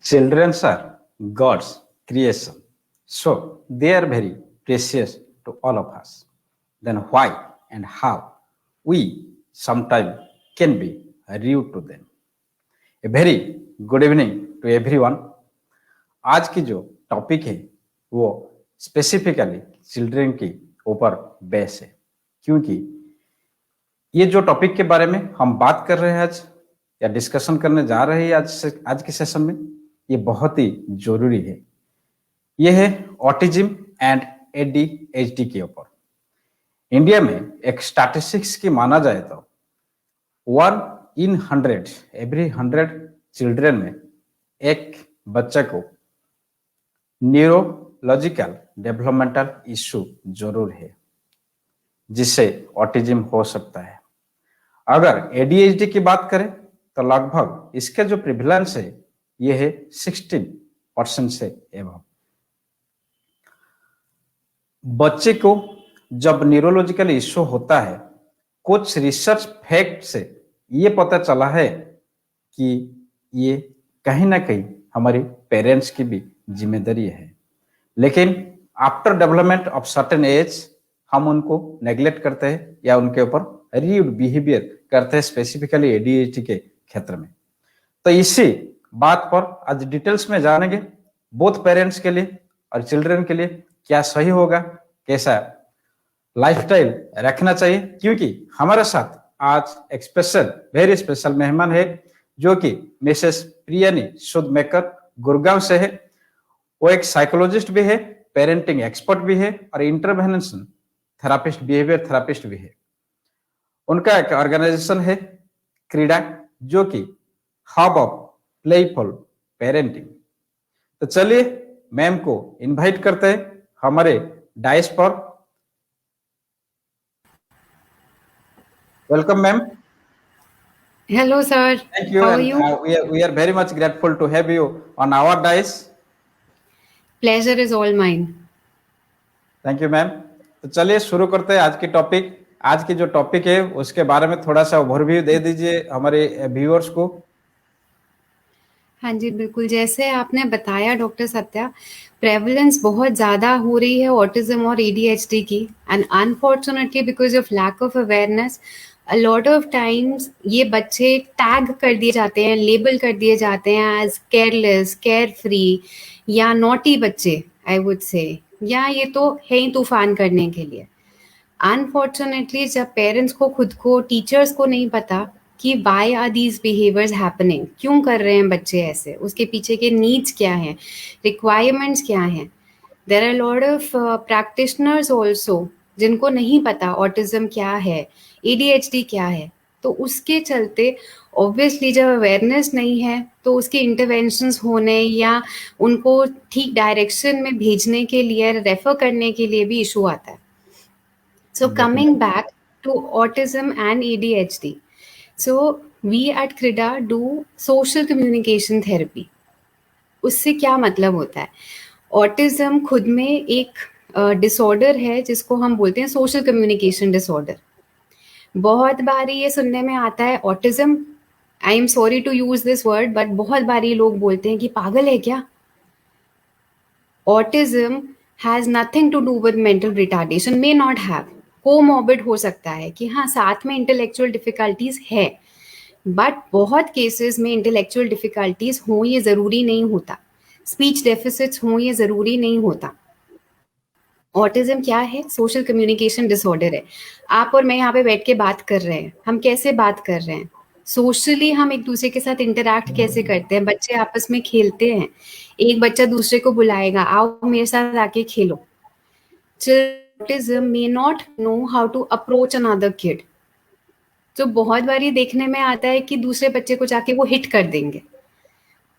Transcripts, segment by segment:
Children are God's creation, so they are very precious to all of us. Then why and how we sometimes can be rude to them? A very good evening to everyone. आज की जो topic है वो specifically children के ऊपर base है, क्योंकि ये जो टॉपिक के बारे में हम बात कर रहे हैं आज या डिस्कशन करने जा रहे हैं आज के सेशन में, ये बहुत ही जरूरी है। ये है ऑटिज्म एंड एडीएचडी के ऊपर। इंडिया में एक स्टैटिस्टिक्स की माना जाए तो 1 in 100 एवरी 100 चिल्ड्रन में एक बच्चे को न्यूरोलॉजिकल डेवलपमेंटल इश्यू जरूर है, जिससे ऑटिज्म हो सकता है। अगर एडीएचडी की बात करें तो लगभग इसके जो प्रिविलेंस है ये है 16% से एवं। बच्चे को जब न्यूरोलॉजिकल इश्यू होता है, कुछ रिसर्च फैक्ट से ये पता चला है कि ये कहीं ना कहीं हमारे पेरेंट्स की भी जिम्मेदारी है, लेकिन after development of certain age हम उनको नेग्लेक्ट करते हैं या उनके ऊपर र्यूड बिहेवियर करते हैं, स्पेसिफिकली एडीएचडी के क्षेत्र में। तो इसी बात पर आज डिटेल्स में जानेंगे, बोथ पेरेंट्स के लिए और चिल्ड्रन के लिए क्या सही होगा, कैसा लाइफस्टाइल रखना चाहिए। क्योंकि हमारे साथ आज एक स्पेशल वेरी स्पेशल मेहमान है जो कि मिसेस प्रियानी शुद्धमेकर गुड़गांव से है। वो एक साइकोलॉजिस्ट भी है, पेरेंटिंग एक्सपर्ट भी है और इंटरवेंशन थेरापिस्ट, बिहेवियर थेरापिस्ट भी है। उनका एक ऑर्गेनाइजेशन है क्रीडा, जो कि हब ऑफ प्लेफुल पेरेंटिंग। तो चलिए मैम को इनवाइट करते हैं हमारे डाइस पर। Welcome ma'am. Hello, sir. Thank you. How are And you? we are very much grateful to have you on our dais. Pleasure is all mine. Thank you ma'am. तो चलिए शुरू करते हैं आज की टॉपिक। आज की जो टॉपिक है उसके बारे में थोड़ा सा ओवरव्यू दे दीजिए हमारे व्यूअर्स को। हाँ जी, बिल्कुल। जैसे आपने बताया डॉक्टर सत्या, प्रेवलेंस बहुत ज़्यादा हो रही है ऑटिज्म और एडीएचडी की, and unfortunately because of lack of awareness a lot of times ये बच्चे टैग कर दिए जाते हैं, लेबल कर दिए जाते हैं एज केयरलेस, केयर फ्री या नॉटी बच्चे, आई वुड से, या ये तो है ही तूफान करने के लिए। अनफॉर्चुनेटली जब पेरेंट्स को, खुद को, टीचर्स को नहीं पता कि why are these behaviours happening, क्यों कर रहे हैं बच्चे ऐसे, उसके पीछे के नीड्स क्या हैं, रिक्वायरमेंट्स क्या हैं। There are lot of practitioners also जिनको नहीं पता ऑटिज्म क्या है, एडीएचडी क्या है। तो उसके चलते ऑब्वियसली जब अवेयरनेस नहीं है तो उसके इंटरवेंशंस होने या उनको ठीक डायरेक्शन में भेजने के लिए, रेफर करने के लिए भी इशू आता है। So coming back to autism and ADHD. So we at CRIDA do social communication therapy. उससे क्या मतलब होता है? ऑटिज्म खुद में एक डिसऑर्डर है जिसको हम बोलते हैं सोशल कम्युनिकेशन डिसऑर्डर। बहुत बारी ये सुनने में आता है autism, I am sorry to use this word, but बहुत बारी लोग बोलते हैं कि पागल है क्या। Autism has nothing to do with mental retardation, may not have, comorbid हो सकता है कि हाँ साथ में इंटेलेक्चुअल डिफिकल्टीज है, बट बहुत केसेस में इंटेलेक्चुअल डिफिकल्टीज हो ये जरूरी नहीं होता, स्पीच डेफिसिट्स हो ये जरूरी नहीं होता। ऑटिज्म क्या है? सोशल कम्युनिकेशन डिसऑर्डर है। आप और मैं यहाँ पे बैठ के बात कर रहे हैं, हम कैसे बात कर रहे हैं, सोशली हम एक दूसरे के साथ इंटरैक्ट कैसे करते हैं। बच्चे आपस में खेलते हैं, एक बच्चा दूसरे को बुलाएगा, आओ मेरे साथ आके खेलो। Autism may not know how to approach another kid. तो बहुत बारी देखने में आता है कि दूसरे बच्चे को जाके वो हिट कर देंगे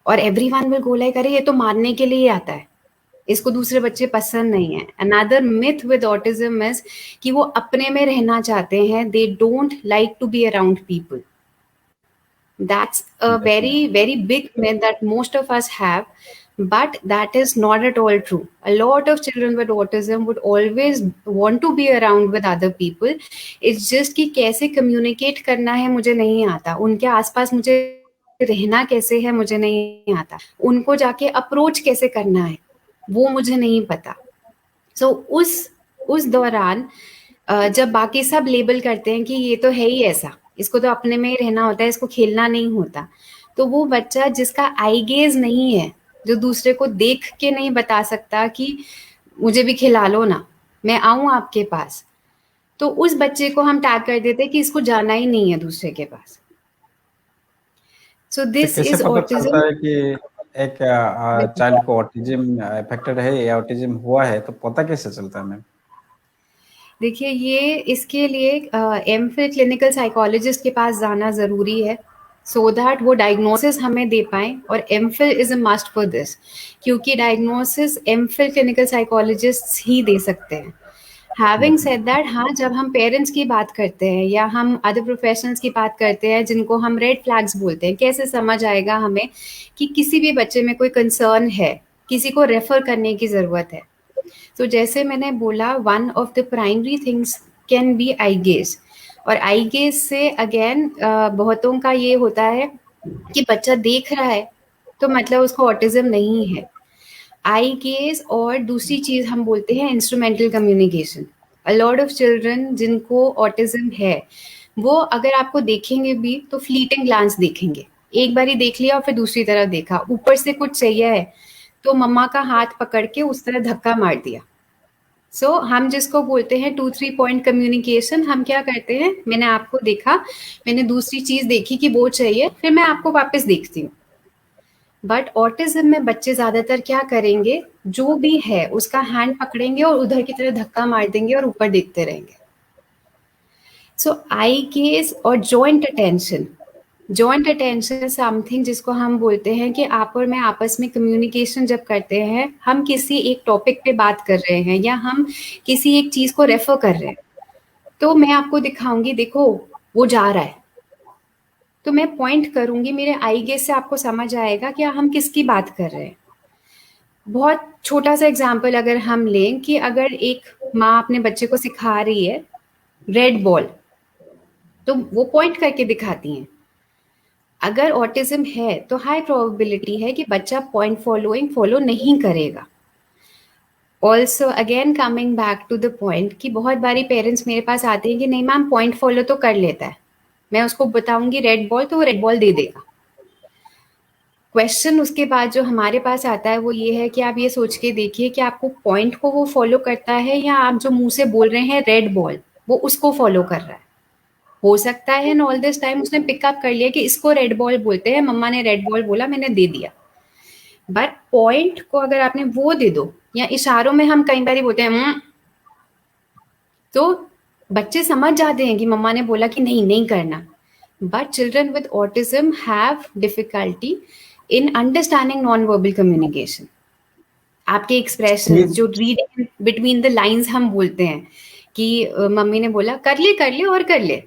और everyone will go like, अरे ये तो मारने के लिए आता है, इसको दूसरे बच्चे पसंद नहीं है। Another myth with autism is कि वो अपने में रहना चाहते हैं, they don't like to be around people. That's a very, very big myth that most of us have. But that is not at all true. A lot of children with autism would always want to be around with other people. It's just कि कैसे communicate करना है मुझे नहीं आता, उनके आसपास मुझे रहना कैसे है मुझे नहीं आता, उनको जाके अप्रोच कैसे करना है वो मुझे नहीं पता। सो उस दौरान जब बाकी सब लेबल करते हैं कि ये तो है ही ऐसा, इसको तो अपने में ही रहना होता है, इसको खेलना नहीं होता, तो वो बच्चा जिसका आई गेज नहीं है, जो दूसरे को देख के नहीं बता सकता कि मुझे भी खिला लो ना, मैं आऊं आपके पास, तो उस बच्चे को हम टैग कर देते हैं कि इसको जाना ही नहीं है दूसरे के पास। सो तो दिस कैसे इज पता ऑटिज्म। चलता है कि एक चाइल्ड को ऑटिज्म अफेक्टेड है या ऑटिज्म हुआ है, तो पता कैसे चलता है मैम? देखिए, ये इसके लिए एमफिल क्लिनिकल साइकोलॉजिस्ट के पास जाना ज़रूरी है, सो दैट वो डायग्नोसिस हमें दे पाएँ, और MPhil is a must for this, क्योंकि डायग्नोसिस एमफिल क्लिनिकल साइकोलॉजिस्ट्स ही दे सकते हैं। हैविंग सेड दैट, हाँ, जब हम पेरेंट्स की बात करते हैं या हम अदर प्रोफेशनल्स की बात करते हैं जिनको हम रेड फ्लैग्स बोलते हैं, कैसे समझ आएगा हमें कि किसी भी बच्चे में कोई कंसर्न है, किसी को रेफर करने की ज़रूरत है? तो जैसे मैंने बोला, one of the primary things can be eye gaze, और आई गेज से अगेन बहुतों का ये होता है कि बच्चा देख रहा है तो मतलब उसको ऑटिज्म नहीं है। आई गेज, और दूसरी चीज हम बोलते हैं instrumental communication. A lot of children जिनको ऑटिज्म है, वो अगर आपको देखेंगे भी तो फ्लीटिंग ग्लांस देखेंगे, एक बारी देख लिया और फिर दूसरी तरफ देखा, ऊपर से कुछ चाहिए है तो मम्मा का हाथ पकड़ के उस तरह धक्का मार दिया। सो हम जिसको बोलते हैं 2-3 पॉइंट कम्युनिकेशन, हम क्या करते हैं, मैंने आपको देखा, मैंने दूसरी चीज देखी कि वो चाहिए, फिर मैं आपको वापस देखती हूँ। बट ऑटिज्म में बच्चे ज्यादातर क्या करेंगे, जो भी है उसका हैंड पकड़ेंगे और उधर की तरह धक्का मार देंगे और ऊपर देखते रहेंगे। सो आई गेज और joint attention, joint attention something जिसको हम बोलते हैं कि आप और मैं आपस में कम्युनिकेशन जब करते हैं, हम किसी एक टॉपिक पे बात कर रहे हैं या हम किसी एक चीज को रेफर कर रहे हैं, तो मैं आपको दिखाऊंगी, देखो वो जा रहा है, तो मैं पॉइंट करूंगी, मेरे आई गेज से आपको समझ आएगा कि हम किसकी बात कर रहे हैं। बहुत छोटा सा एग्जाम्पल अगर हम लें कि अगर एक माँ अपने बच्चे को सिखा रही है रेड बॉल, तो वो पॉइंट करके दिखाती हैं। अगर ऑटिज्म है तो हाई प्रोबेबिलिटी है कि बच्चा पॉइंट फॉलोइंग फॉलो नहीं करेगा। Also again coming back to the point कि बहुत बारी पेरेंट्स मेरे पास आते हैं कि नहीं मैम पॉइंट फॉलो तो कर लेता है, मैं उसको बताऊंगी रेड बॉल तो वो रेड बॉल दे देगा। क्वेश्चन उसके बाद जो हमारे पास आता है वो ये है कि आप ये सोच के देखिए कि आपको पॉइंट को वो फॉलो करता है या आप जो मुंह से बोल रहे हैं रेड बॉल, वो उसको फॉलो कर रहा है। हो सकता है इन ऑल दिस टाइम उसने पिकअप कर लिया कि इसको रेड बॉल बोलते हैं, मम्मा ने रेड बॉल बोला मैंने दे दिया, बट पॉइंट को अगर आपने वो दे दो, या इशारों में हम कई बार बोलते हैं तो बच्चे समझ जाते हैं कि मम्मा ने बोला कि नहीं नहीं करना। But children with autism have difficulty in understanding non verbal communication. आपके एक्सप्रेशन जो रीडिंग बिटवीन द लाइंस हम बोलते हैं कि मम्मी ने बोला कर ले और कर ले,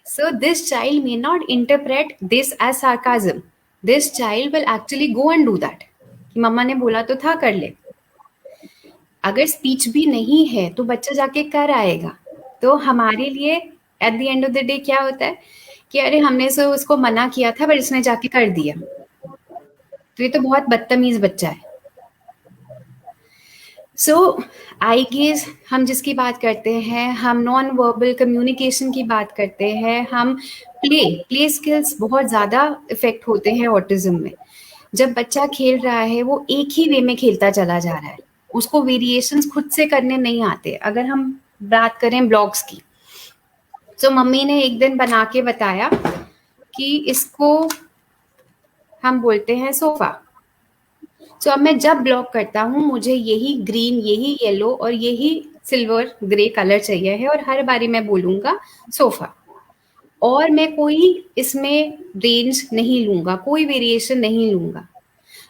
so this child may not interpret this as sarcasm, this child will actually go and do that कि मम्मा ने बोला तो था कर ले। अगर स्पीच भी नहीं है तो बच्चा जाके कर आएगा, तो हमारे लिए at the end of the day क्या होता है कि अरे हमने से उसको मना किया था पर इसने जाके कर दिया, तो ये तो बहुत बदतमीज बच्चा है। सो आई गेज हम जिसकी बात करते हैं, हम नॉन वर्बल कम्युनिकेशन की बात करते हैं, हम प्ले स्किल्स बहुत ज़्यादा इफेक्ट होते हैं ऑटिज्म में। जब बच्चा खेल रहा है वो एक ही वे में खेलता चला जा रहा है, उसको वेरिएशंस खुद से करने नहीं आते। अगर हम बात करें ब्लॉक्स की, तो मम्मी ने एक दिन बना के बताया कि इसको हम बोलते हैं सोफा, तो अब मैं जब ब्लॉक करता हूँ मुझे यही ग्रीन, यही येलो और यही सिल्वर ग्रे कलर चाहिए है, और हर बारी मैं बोलूंगा सोफा, और मैं कोई इसमें रेंज नहीं लूंगा, कोई वेरिएशन नहीं लूंगा।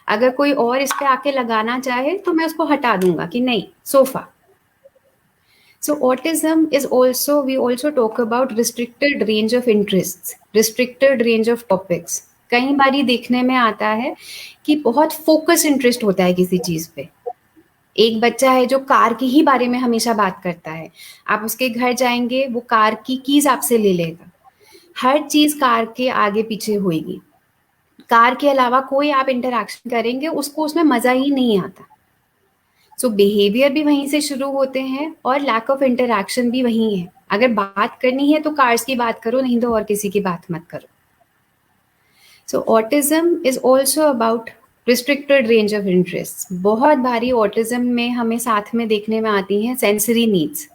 अगर कोई और इस पे आके लगाना चाहे तो मैं उसको हटा दूंगा कि नहीं sofa. So autism is also, we also talk about restricted range of interests, restricted range of topics. कई बारी देखने में आता है कि बहुत फोकस इंटरेस्ट होता है किसी चीज पे। एक बच्चा है जो कार की ही बारे में हमेशा बात करता है, आप उसके घर जाएंगे वो कार की कीज आपसे ले लेगा, हर चीज कार के आगे पीछे होएगी। कार के अलावा कोई आप इंटरैक्शन करेंगे उसको उसमें मजा ही नहीं आता। सो बिहेवियर भी वहीं से शुरू होते हैं और लैक ऑफ इंटरैक्शन भी वहीं है। अगर बात करनी है तो कार्स की बात करो, नहीं तो और किसी की बात मत करो। So autism is also about restricted range of interest. बहुत बारी ऑटिज्म में हमें साथ में देखने में आती हैं सेंसरी नीड्स,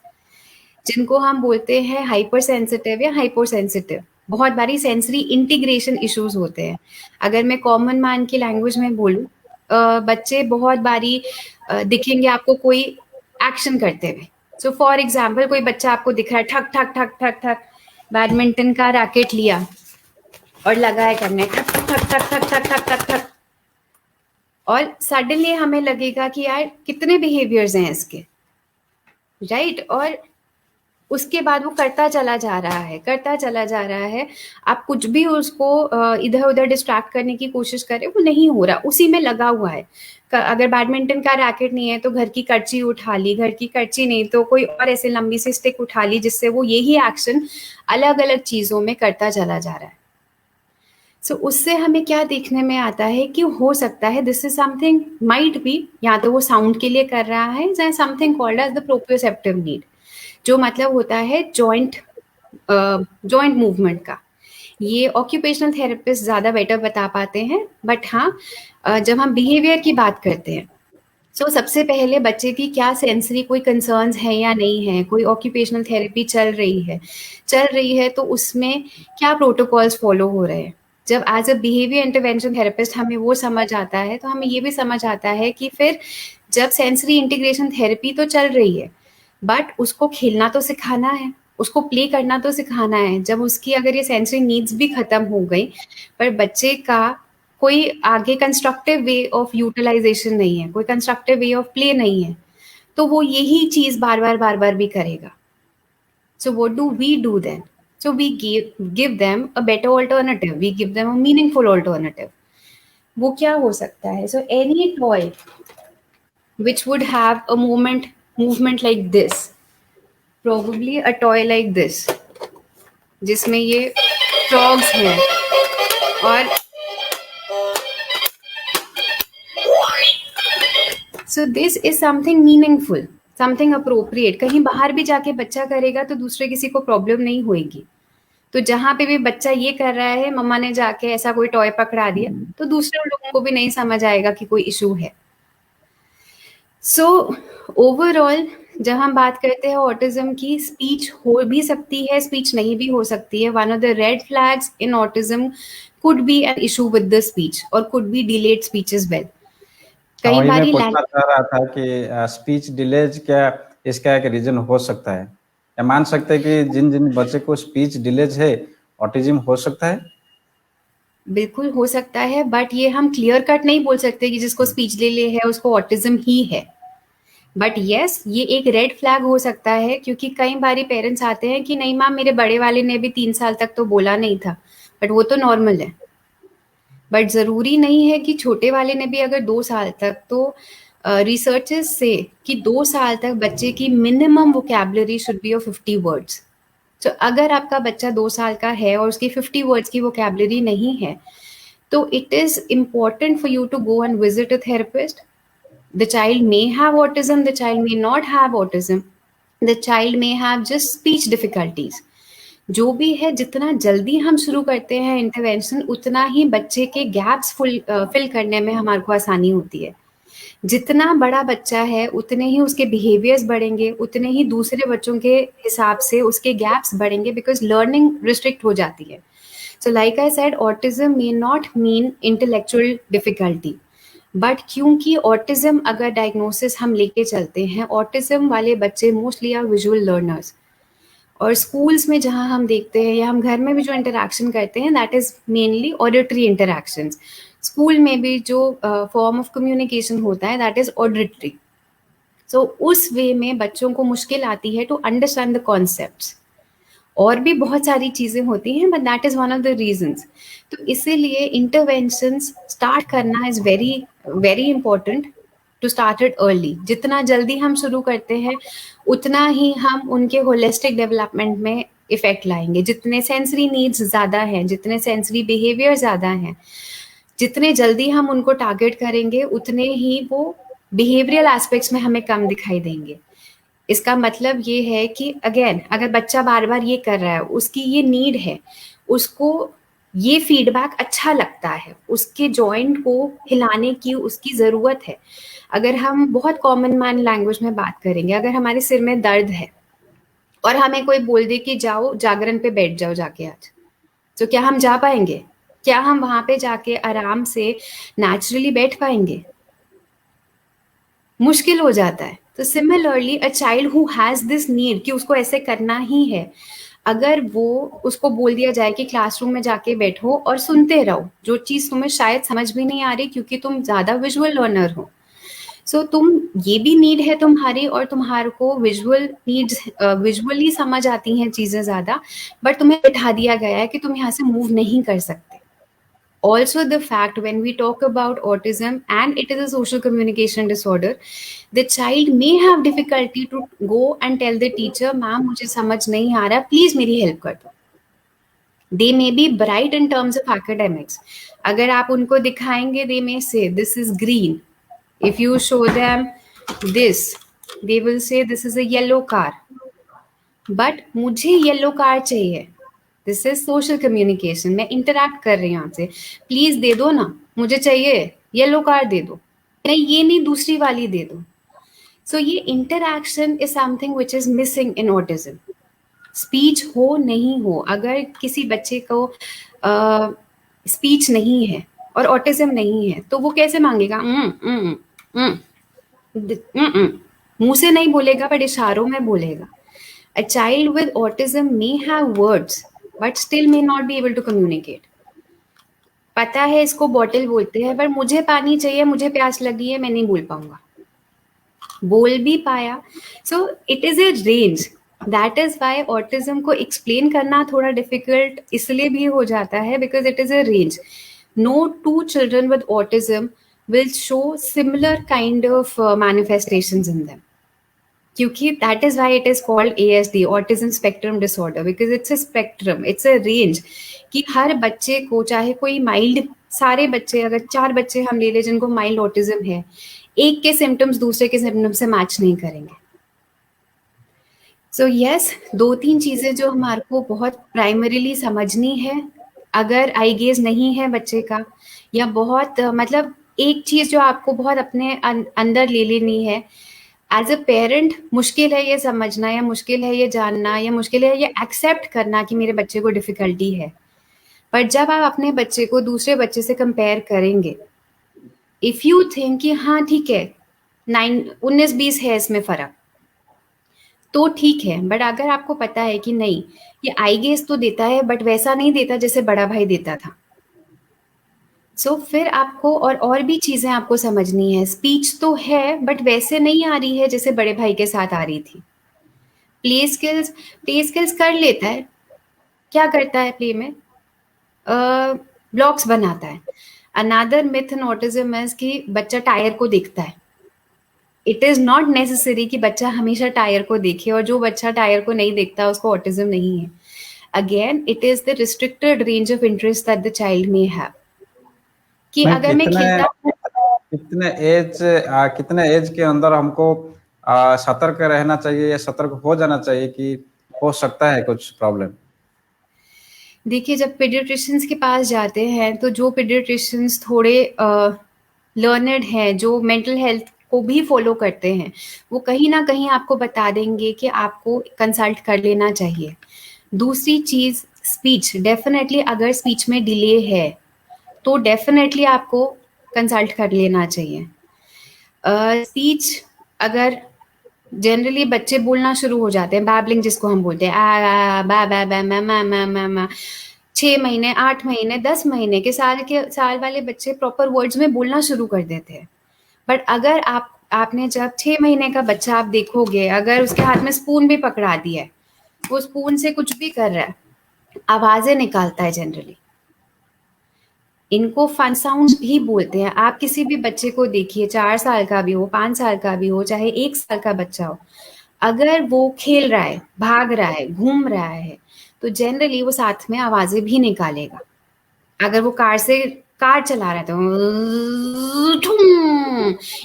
जिनको हम बोलते हैं हाइपर सेंसिटिव या हाइपर सेंसिटिव। बहुत बारी सेंसरी इंटीग्रेशन इश्यूज होते हैं। अगर मैं कॉमन मैन की लैंग्वेज में बोलूँ, बच्चे बहुत बारी दिखेंगे आपको कोई एक्शन करते हुए। सो फॉर एग्जाम्पल कोई बच्चा आपको दिख रहा है, ठक ठक ठक ठक ठक बैडमिंटन का रैकेट लिया और लगा है करने, ठक ठक ठक ठक ठक ठक ठक ठक ठक, और सडनली हमें लगेगा कि यार कितने बिहेवियर्स हैं इसके, राइट? और उसके बाद वो करता चला जा रहा है, करता चला जा रहा है। आप कुछ भी उसको इधर उधर डिस्ट्रैक्ट करने की कोशिश करें, वो नहीं हो रहा, उसी में लगा हुआ है। अगर बैडमिंटन का रैकेट नहीं है तो घर की कर्ची उठा ली, घर की कर्ची नहीं तो कोई और ऐसे लंबी सी स्टिक उठा ली, जिससे वो यही एक्शन अलग अलग चीजों में करता चला जा रहा है। सो उससे हमें क्या देखने में आता है कि हो सकता है this is something might be, या तो वो साउंड के लिए कर रहा है, या something called as the proprioceptive need, जो मतलब होता है जॉइंट मूवमेंट का। ये ऑक्यूपेशनल थेरेपिस्ट ज़्यादा बेटर बता पाते हैं, बट हाँ, जब हम बिहेवियर की बात करते हैं, सो सबसे पहले बच्चे की क्या सेंसरी कोई कंसर्न्स है या नहीं है, कोई ऑक्यूपेशनल थेरेपी चल रही है तो उसमें क्या प्रोटोकॉल्स फॉलो हो रहे हैं। जब as a behaviour intervention therapist हमें वो समझ आता है, तो हमें ये भी समझ आता है कि फिर जब सेंसरी इंटीग्रेशन थेरेपी तो चल रही है, बट उसको खेलना तो सिखाना है, उसको प्ले करना तो सिखाना है। जब उसकी अगर ये सेंसरी नीड्स भी खत्म हो गई, पर बच्चे का कोई आगे कंस्ट्रक्टिव वे ऑफ यूटिलाइजेशन नहीं है, कोई कंस्ट्रक्टिव वे ऑफ प्ले नहीं है, तो वो यही चीज बार बार भी करेगा। So what do we do then? So we give them a better alternative, we give them a meaningful alternative. वो क्या हो सकता है? So any toy which would have a movement like this, probably a toy like this, जिसमें ये frogs हैं, और so this is something meaningful, something appropriate। कहीं बाहर भी जाके बच्चा करेगा तो दूसरे किसी को प्रॉब्लम नहीं होगी। तो जहां पे भी बच्चा ये कर रहा है, मम्मा ने जाके ऐसा कोई टॉय पकड़ा दिया, तो दूसरे लोगों को भी नहीं समझ आएगा कि कोई इशू है। सो ओवरऑल जब हम बात करते हैं ऑटिज्म की, स्पीच हो भी सकती है, स्पीच नहीं भी हो सकती है। One of the red flags in autism could be an issue with the speech और could be delayed speech as well. कई वही मैं बारी पूछना चाह रहा था कि स्पीच डिलेज क्या इसका एक रीजन हो सकता है, या मान सकते हैं कि जिन जिन बच्चे को स्पीच डिलेज है ऑटिज्म हो सकता है? बिल्कुल हो सकता है, बट ये हम क्लियर कट नहीं बोल सकते कि जिसको स्पीच डिले है उसको ऑटिज्म ही है। बट यस, ये एक रेड फ्लैग हो सकता है, क्योंकि कई बारी पेरेंट्स आते हैं कि नहीं मैम, मेरे बड़े वाले ने भी 3 साल तक तो बोला नहीं था, बट वो तो नॉर्मल है। बट जरूरी नहीं है कि छोटे वाले ने भी अगर 2 साल तक, तो रिसर्चेस से कि 2 साल तक बच्चे की minimum vocabulary should be of 50 words. तो अगर आपका बच्चा 2 साल का है और उसकी 50 वर्ड्स की वोकैबुलरी नहीं है, तो it is important for you to go and visit a therapist. The child may have autism, the child may not have autism, the child may have just speech difficulties. जो भी है, जितना जल्दी हम शुरू करते हैं इंटरवेंशन, उतना ही बच्चे के गैप्स फिल करने में हमारे को आसानी होती है। जितना बड़ा बच्चा है उतने ही उसके बिहेवियर्स बढ़ेंगे, उतने ही दूसरे बच्चों के हिसाब से उसके गैप्स बढ़ेंगे, बिकॉज लर्निंग रिस्ट्रिक्ट हो जाती है। So like I said, autism may not mean intellectual difficulty, but क्योंकि ऑटिज्म अगर डायग्नोसिस हम लेके चलते हैं, ऑटिज्म वाले बच्चे मोस्टली आर विजुअल लर्नर्स। और स्कूल्स में जहाँ हम देखते हैं या हम घर में भी जो इंटरेक्शन करते हैं, that is mainly auditory interactions. School में भी जो फॉर्म ऑफ कम्युनिकेशन होता है, दैट इज ऑडिटरी। सो उस वे में बच्चों को मुश्किल आती है टू अंडरस्टैंड द कॉन्सेप्ट्स। और भी बहुत सारी चीजें होती हैं, but that is one of the reasons. तो इसीलिए इंटरवेंशंस स्टार्ट करना is very very important, to start it early. जितना जल्दी हम शुरू करते हैं, उतना ही हम उनके होलिस्टिक डेवलपमेंट में इफेक्ट लाएंगे। जितने सेंसरी नीड्स ज्यादा हैं, जितने सेंसरी बिहेवियर ज्यादा हैं, जितने जल्दी हम उनको टारगेट करेंगे उतने ही वो बिहेवियरल एस्पेक्ट्स में हमें कम दिखाई देंगे। इसका मतलब ये है कि अगेन अगर बच्चा बार बार ये कर रहा है, उसकी ये नीड है, उसको ये फीडबैक अच्छा लगता है, उसके जॉइंट को हिलाने की उसकी ज़रूरत है। अगर हम बहुत कॉमन मैन लैंग्वेज में बात करेंगे, अगर हमारे सिर में दर्द है और हमें कोई बोल दे कि जाओ जागरण पे बैठ जाओ जाके आज, तो क्या हम जा पाएंगे? क्या हम वहां पे जाके आराम से नेचुरली बैठ पाएंगे? मुश्किल हो जाता है। तो similarly a child who has this need कि उसको ऐसे करना ही है, अगर वो उसको बोल दिया जाए कि क्लासरूम में जाके बैठो और सुनते रहो, जो चीज तुम्हें शायद समझ भी नहीं आ रही क्योंकि तुम ज्यादा विजुअल लर्नर हो, सो तुम ये भी नीड है तुम्हारी और तुम्हारे को विजुअल नीड्स विजुअली समझ आती हैं चीजें ज्यादा, बट तुम्हें बैठा दिया गया है कि तुम यहाँ से मूव नहीं कर सकते। Also the fact when we talk about autism and it is a social communication disorder, the child may have difficulty to go and tell the teacher, ma'am मुझे समझ नहीं आ रहा, प्लीज मेरी हेल्प कर दो। They may be bright in terms of academics, अगर आप उनको दिखाएंगे they may say this is green, if you show them this they will say this is a yellow car, but मुझे येलो कार चाहिए, this is social communication, मैं interact कर रही हूँ आपसे, प्लीज दे दो ना, मुझे चाहिए येलो कार दे दो, नहीं ये नहीं दूसरी वाली दे दो। सो ये interaction is something which is missing in autism. Speech हो नहीं हो, अगर किसी बच्चे को स्पीच नहीं है और ऑटिज्म नहीं है तो वो कैसे मांगेगा? मुंह से नहीं बोलेगा बट इशारों में बोलेगा। A child with autism may have words but still may not be able to communicate. पता है इसको बॉटल बोलते हैं, पर मुझे पानी चाहिए, मुझे प्यास लगी है, मैं नहीं बोल पाऊंगा। बोल भी पाया। So it is a range, that is why autism को एक्सप्लेन करना थोड़ा डिफिकल्ट इसलिए भी हो जाता है because it is a range. No two children with autism will show similar kind of manifestations in them, क्योंकि that is why it is called ASD, autism spectrum disorder, because it's a spectrum, it's a range कि हर बच्चे को, चाहे कोई mild, सारे बच्चे अगर 4 बच्चे हम ले लें जिनको माइल्ड ऑटिज्म है, एक के सिम्टम्स दूसरे के सिम्टम्स से मैच नहीं करेंगे। सो यस, 2-3 चीजें जो हमारे को बहुत प्राइमरीली समझनी है, अगर आई गेज नहीं है बच्चे का, या बहुत मतलब एक चीज जो आपको बहुत अपने अंदर ले लेनी है एज अ पेरेंट, मुश्किल है ये समझना, या मुश्किल है ये जानना, या मुश्किल है ये एक्सेप्ट करना कि मेरे बच्चे को डिफिकल्टी है, पर जब आप अपने बच्चे को दूसरे बच्चे से कंपेयर करेंगे, इफ यू थिंक कि हाँ ठीक है 19-20 है इसमें फर्क, तो ठीक है, बट अगर आपको पता है कि नहीं ये आई गेस तो देता है बट वैसा नहीं देता जैसे बड़ा भाई देता था, सो फिर आपको और भी चीजें आपको समझनी है। स्पीच तो है बट वैसे नहीं आ रही है जैसे बड़े भाई के साथ आ रही थी। प्ले स्किल्स कर लेता है, क्या करता है प्ले में? ब्लॉक्स बनाता है। Another myth in autism is कि बच्चा टायर को देखता है। इट इज नॉट नेसेसरी कि बच्चा हमेशा टायर को देखे, और जो बच्चा टायर को नहीं देखता उसको ऑटिज्म नहीं है। Again it is the restricted range of interest that the child may have, कि मैं अगर मैं खेलता कितने एज के अंदर हमको सतर्क रहना चाहिए या सतर्क हो जाना चाहिए कि हो सकता है कुछ प्रॉब्लम? देखिए, जब पीडियाट्रिशियंस के पास जाते हैं तो जो पीडियाट्रिशियंस थोड़े लर्नड हैं, जो मेंटल हेल्थ को भी फॉलो करते हैं, वो कहीं ना कहीं आपको बता देंगे कि आपको कंसल्ट कर लेना चाहिए। दूसरी चीज, स्पीच, डेफिनेटली अगर स्पीच में डिले है तो डेफिनेटली आपको कंसल्ट कर लेना चाहिए। स्पीच अगर जनरली बच्चे बोलना शुरू हो जाते हैं, बैबलिंग जिसको हम बोलते हैं, आ बा बा बा मा 6 महीने, 8 महीने, 10 महीने के साल वाले बच्चे प्रॉपर वर्ड्स में बोलना शुरू कर देते हैं। बट अगर आपने जब 6 महीने का बच्चा आप देखोगे, अगर उसके हाथ में स्पून भी पकड़ा दिया है, वो स्पून से कुछ भी कर रहा है, आवाजें निकालता है जनरली। इनको फन साउंड्स भी बोलते हैं। आप किसी भी बच्चे को देखिए, 4 साल का भी हो, 5 साल का भी हो, चाहे 1 साल का बच्चा हो, अगर वो खेल रहा है, भाग रहा है, घूम रहा है, तो जनरली वो साथ में आवाजें भी निकालेगा। अगर वो कार चला रहा था, ठुम,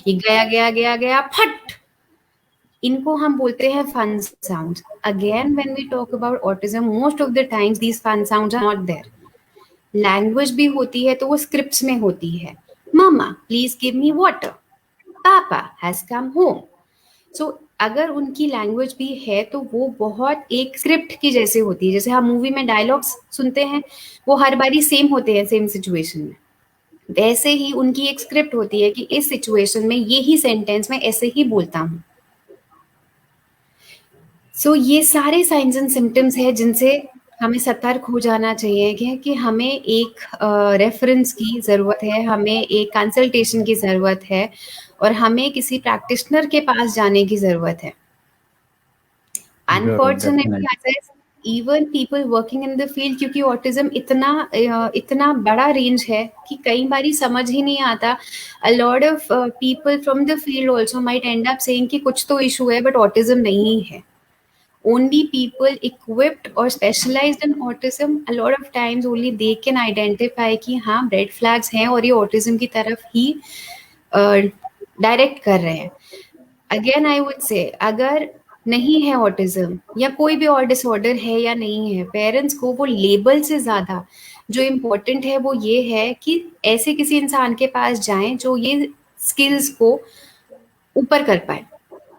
ये गया गया गया गया फट। इनको हम बोलते हैं fun sounds. Again when we talk about autism, most of the times these fun sounds are not there. Language भी होती है तो वो स्क्रिप्ट्स में होती है। Mama please give me water, papa has come home. So अगर उनकी लैंग्वेज भी है तो वो बहुत एक स्क्रिप्ट की जैसे होती है। जैसे हम मूवी में डायलॉग्स सुनते हैं, वो हर बारी सेम होते हैं सेम सिचुएशन में, वैसे ही उनकी एक स्क्रिप्ट होती है कि इस सिचुएशन में ये ही सेंटेंस मैं ऐसे ही बोलता हूँ। सो ये सारे साइंस एंड सिम्टम्स है जिनसे हमें सतर्क हो जाना चाहिए कि हमें एक रेफरेंस की ज़रूरत है, हमें एक कंसल्टेशन की ज़रूरत है और हमें किसी प्रैक्टिशनर के पास जाने की ज़रूरत है। जरूर, unfortunately definitely. Even people working in the field, क्योंकि ऑटिज्म इतना बड़ा रेंज है कि कई बारी समझ ही नहीं आता। अ lot of people from the field also might and up saying कि कुछ तो इशू है बट ऑटिज्म नहीं है। Only people equipped or specialized in autism a lot of times only they can identify कि हाँ रेड फ्लैग्स हैं और ये ऑटिज्म की तरफ ही डायरेक्ट कर रहे हैं। अगेन आई वुड से अगर नहीं है ऑटिज्म या कोई भी और डिसऑर्डर है या नहीं है, पेरेंट्स को वो लेबल से ज़्यादा जो इम्पोर्टेंट है वो ये है कि ऐसे किसी इंसान के पास जाएं जो ये स्किल्स को ऊपर कर पाए,